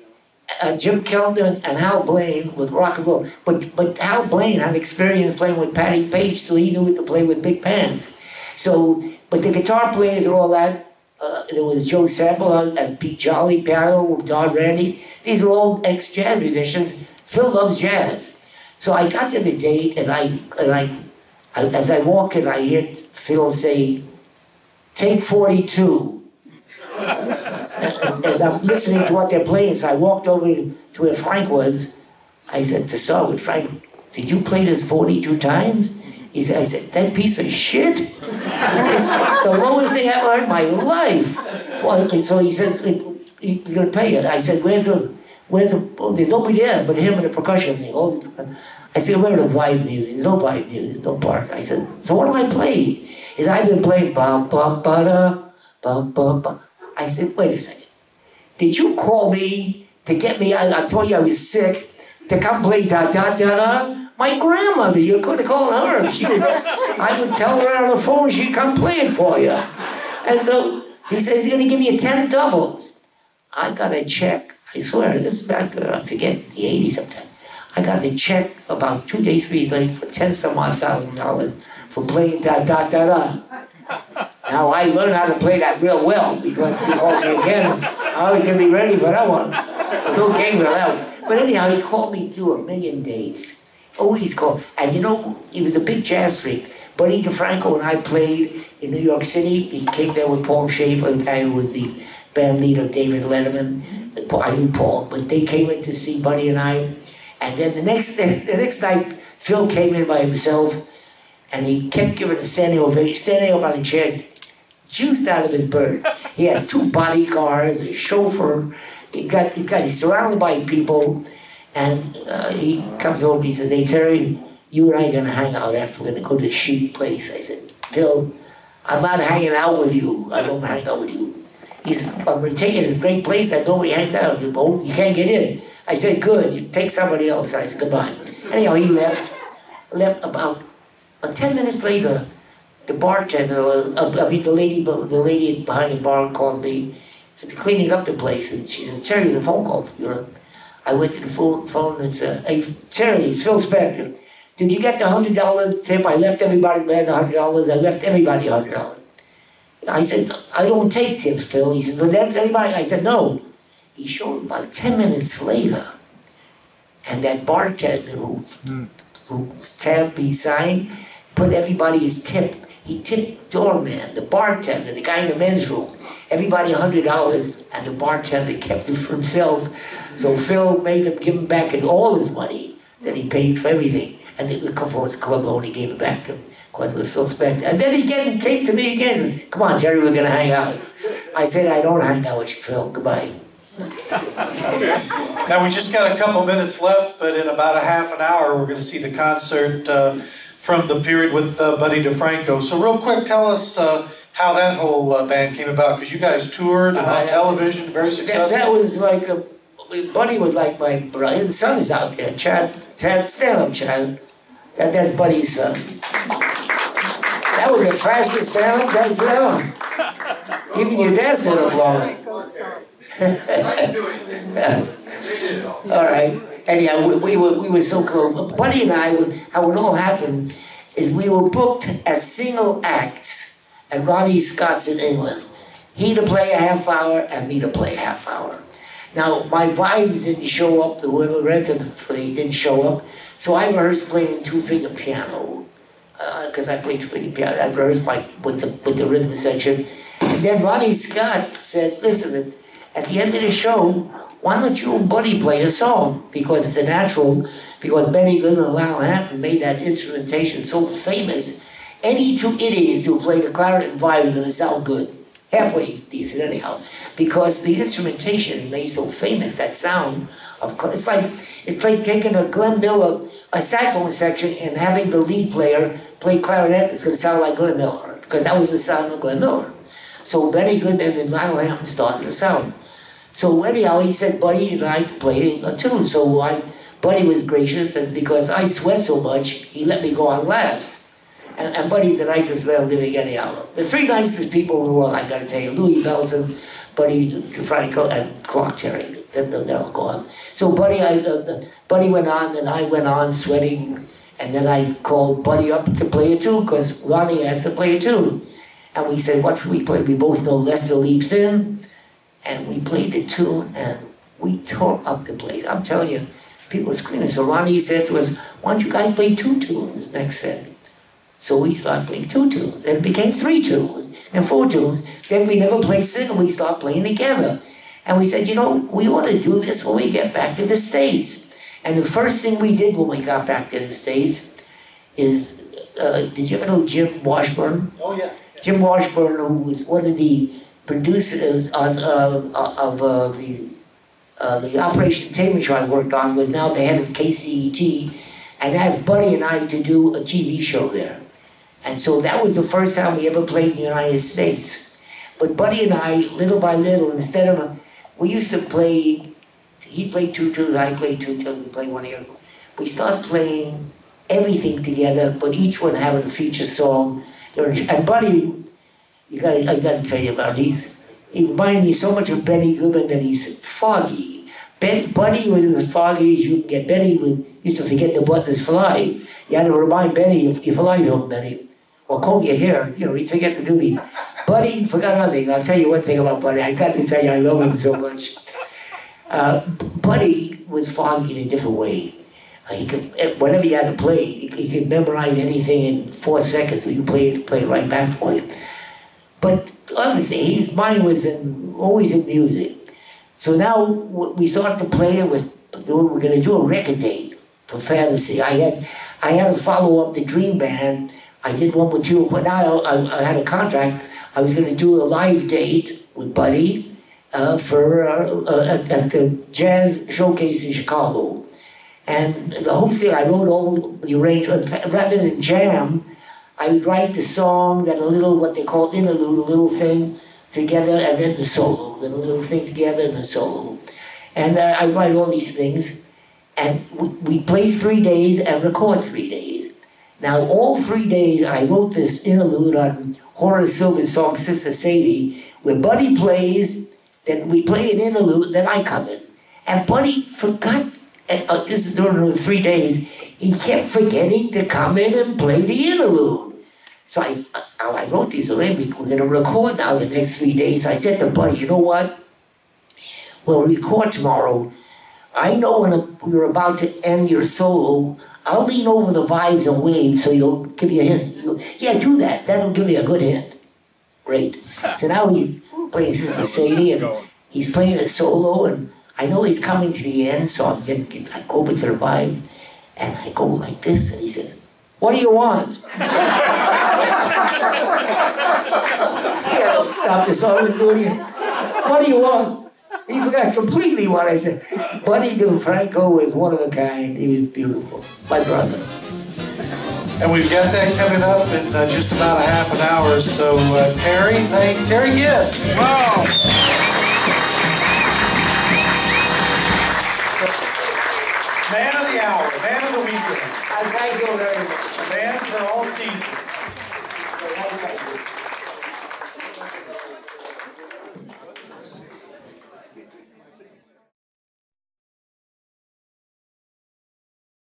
Jim Keltner and Hal Blaine with rock and roll. But Hal Blaine had experience playing with Patty Page, so he knew to play with big bands. So, but the guitar players and all that, there was Joe Sample and Pete Jolly, piano with Don Randy. These are all ex-jazz musicians. Phil loves jazz. So I got to the date, and I as I walk in, I hear Phil say, take 42. and I'm listening to what they're playing, so I walked over to where Frank was. I said, to start with, Frank, did you play this 42 times? He said, I said, that piece of shit? It's the lowest thing I ever heard in my life. So he said, you're going to pay it. I said, where's the, there's nobody there but him and the percussion thing. I said, where are the vibe music? There's no vibe music, there's no parts. I said, so what do I play? He said, I've been playing bum, bum, ba-da, bum, bum, bum. I said, wait a second. Did you call me to get me, I told you I was sick, to come play da-da-da-da? My grandmother, you could have called her. I would tell her on the phone she'd come play it for you. And so he says he's going to give you 10 doubles. I got a check, I swear, this is back, I forget, the 80s sometime. I got a check about 2 days, 3 days for $10,000 for playing da-da-da-da. Now I learned how to play that real well because he called me again. I was going to be ready for that one. But no games allowed. But anyhow, he called me to 1 million dates. Always called. And you know, he was a big jazz freak. Buddy DeFranco and I played in New York City. He came there with Paul Schaefer, the guy who was the band leader of David Letterman. I knew Paul, but they came in to see Buddy and I. And then the next night, Phil came in by himself, and he kept giving a standing ovation, standing up on the chair, juiced out of his bird. He has 2 bodyguards, a chauffeur. He's surrounded by people, and he comes over and he says, hey, Terry, you and I are going to hang out after. We're going to go to the Chic place. I said, Phil, I'm not hanging out with you. I don't hang out with you. He says, I'm going to take you to this great place that nobody hangs out. You can't get in. I said, good, you take somebody else. I said, goodbye. Anyhow, he left about 10 minutes later. The bartender, the lady behind the bar called me, cleaning up the place, and she said, Terry, the phone call for you. I went to the phone and said, hey, Terry, it's Phil Spector. Did you get the $100 tip? I left everybody man $100. I left everybody $100. I said, I don't take tips, Phil. He said, but everybody, I said, no. He showed about 10 minutes later, and that bartender who tabbed me signed, put everybody his tip. He tipped the doorman, the bartender, the guy in the men's room, everybody $100, and the bartender kept it for himself. So Phil made him give him back all his money that he paid for everything. And the club only gave it back to him, because it was Phil Spector. And then he came to me again and said, come on, Jerry, we're going to hang out. I said, I don't hang out with you, Phil. Goodbye. Now, we just got a couple minutes left, but in about a half an hour, we're going to see the concert from the period with Buddy DeFranco. So real quick, tell us how that whole band came about, because you guys toured and on television, very successful. That was like, Buddy was like my brother. His son is out there, Chad, stand up, Chad. That's Buddy's son. That was the fastest stand-up, that's Even your dad said I'm blowing. All right. Anyhow, we were so cool. Buddy and I, how it all happened is we were booked as single acts at Ronnie Scott's in England. He to play a half hour and me to play a half hour. Now, my vibes didn't show up. The whoever rented the fleet didn't show up. So I rehearsed playing two-finger piano. Because I played two-finger piano. I rehearsed with the rhythm section. And then Ronnie Scott said, listen, at the end of the show, why don't you and Buddy play a song? Because it's a natural, because Benny Goodman and Lyle Hampton made that instrumentation so famous. Any two idiots who play the clarinet and violin are going to sound good. Halfway decent anyhow. Because the instrumentation made so famous, that sound of, it's like taking a Glenn Miller, a saxophone section, and having the lead player play clarinet. It's going to sound like Glenn Miller, because that was the sound of Glenn Miller. So Benny Goodman and Lyle Hampton started the sound. So anyhow, he said, Buddy and I could play a tune. So Buddy was gracious, and because I sweat so much, he let me go on last. And Buddy's the nicest man living anyhow. The three nicest people in the world, I gotta tell you, Louis Belson, Buddy Franco, and Clark Terry. They'll go on. So Buddy went on, and I went on sweating, and then I called Buddy up to play a tune, because Ronnie asked to play a tune. And we said, what should we play? We both know Lester Leaps In. And we played the tune, and we tore up the place. I'm telling you, people were screaming. So Ronnie said to us, why don't you guys play two tunes next set? So we started playing two tunes. Then it became three tunes, and four tunes. Then we never played single. We started playing together. And we said, you know, we ought to do this when we get back to the States. And the first thing we did when we got back to the States is, did you ever know Jim Washburn? Oh, yeah. Jim Washburn, who was one of the producers on the Operation Entertainment show I worked on, was now the head of KCET, and asked Buddy and I to do a TV show there. And so that was the first time we ever played in the United States. But Buddy and I, little by little, instead of, we used to play, he played two tunes, I played two tunes, we played one here. We started playing everything together, but each one having a feature song. And Buddy, I gotta tell you about him. He reminded me so much of Benny Goodman that he's foggy. Buddy was as foggy as you can get. Benny used to forget the buttons fly. You had to remind Benny if your flies on Benny. Or comb your hair, you know, he'd forget to do these. Buddy forgot nothing. I'll tell you one thing about Buddy. I got to tell you, I love him so much. Buddy was foggy in a different way. He could, whatever he had to play, he could memorize anything in 4 seconds. So you play it right back for him. But the other thing, his mind was always in music. So now we started to play with, we're going to do a record date for Fantasy. I had to follow up the Dream Band. I did one with two, but now I had a contract. I was going to do a live date with Buddy at the Jazz Showcase in Chicago. And the whole thing, I wrote all the arrangements. Rather than jam, I would write the song, then a little, what they call interlude, a little thing together, and then the solo. Then a little thing together, and the solo. And I write all these things. And we play 3 days and record 3 days. Now, all 3 days, I wrote this interlude on Horace Silver's song, Sister Sadie, where Buddy plays, then we play an interlude, then I come in. And Buddy forgot, this is during the 3 days, he kept forgetting to come in and play the interlude. So I wrote these arrangements. We're going to record now the next 3 days. I said to Buddy, you know what? We'll record tomorrow. I know when you're about to end your solo, I'll lean over the vibes and wave so you'll give you a hint. Yeah, do that. That'll give me a good hint. Great. So now he's playing Sister Sadie, and he's playing a solo, and I know he's coming to the end, so I go over to the vibe, and I go like this, and he said, what do you want? Yeah, don't stop the song and do it again. What do you want? He forgot completely what I said. Buddy Franco was one of a kind. He was beautiful. My brother. And we've got that coming up in just about a half an hour. So Terry Gibbs. Wow. Man of the hour, man of the weekend. I thank you very much. Man for all seasons.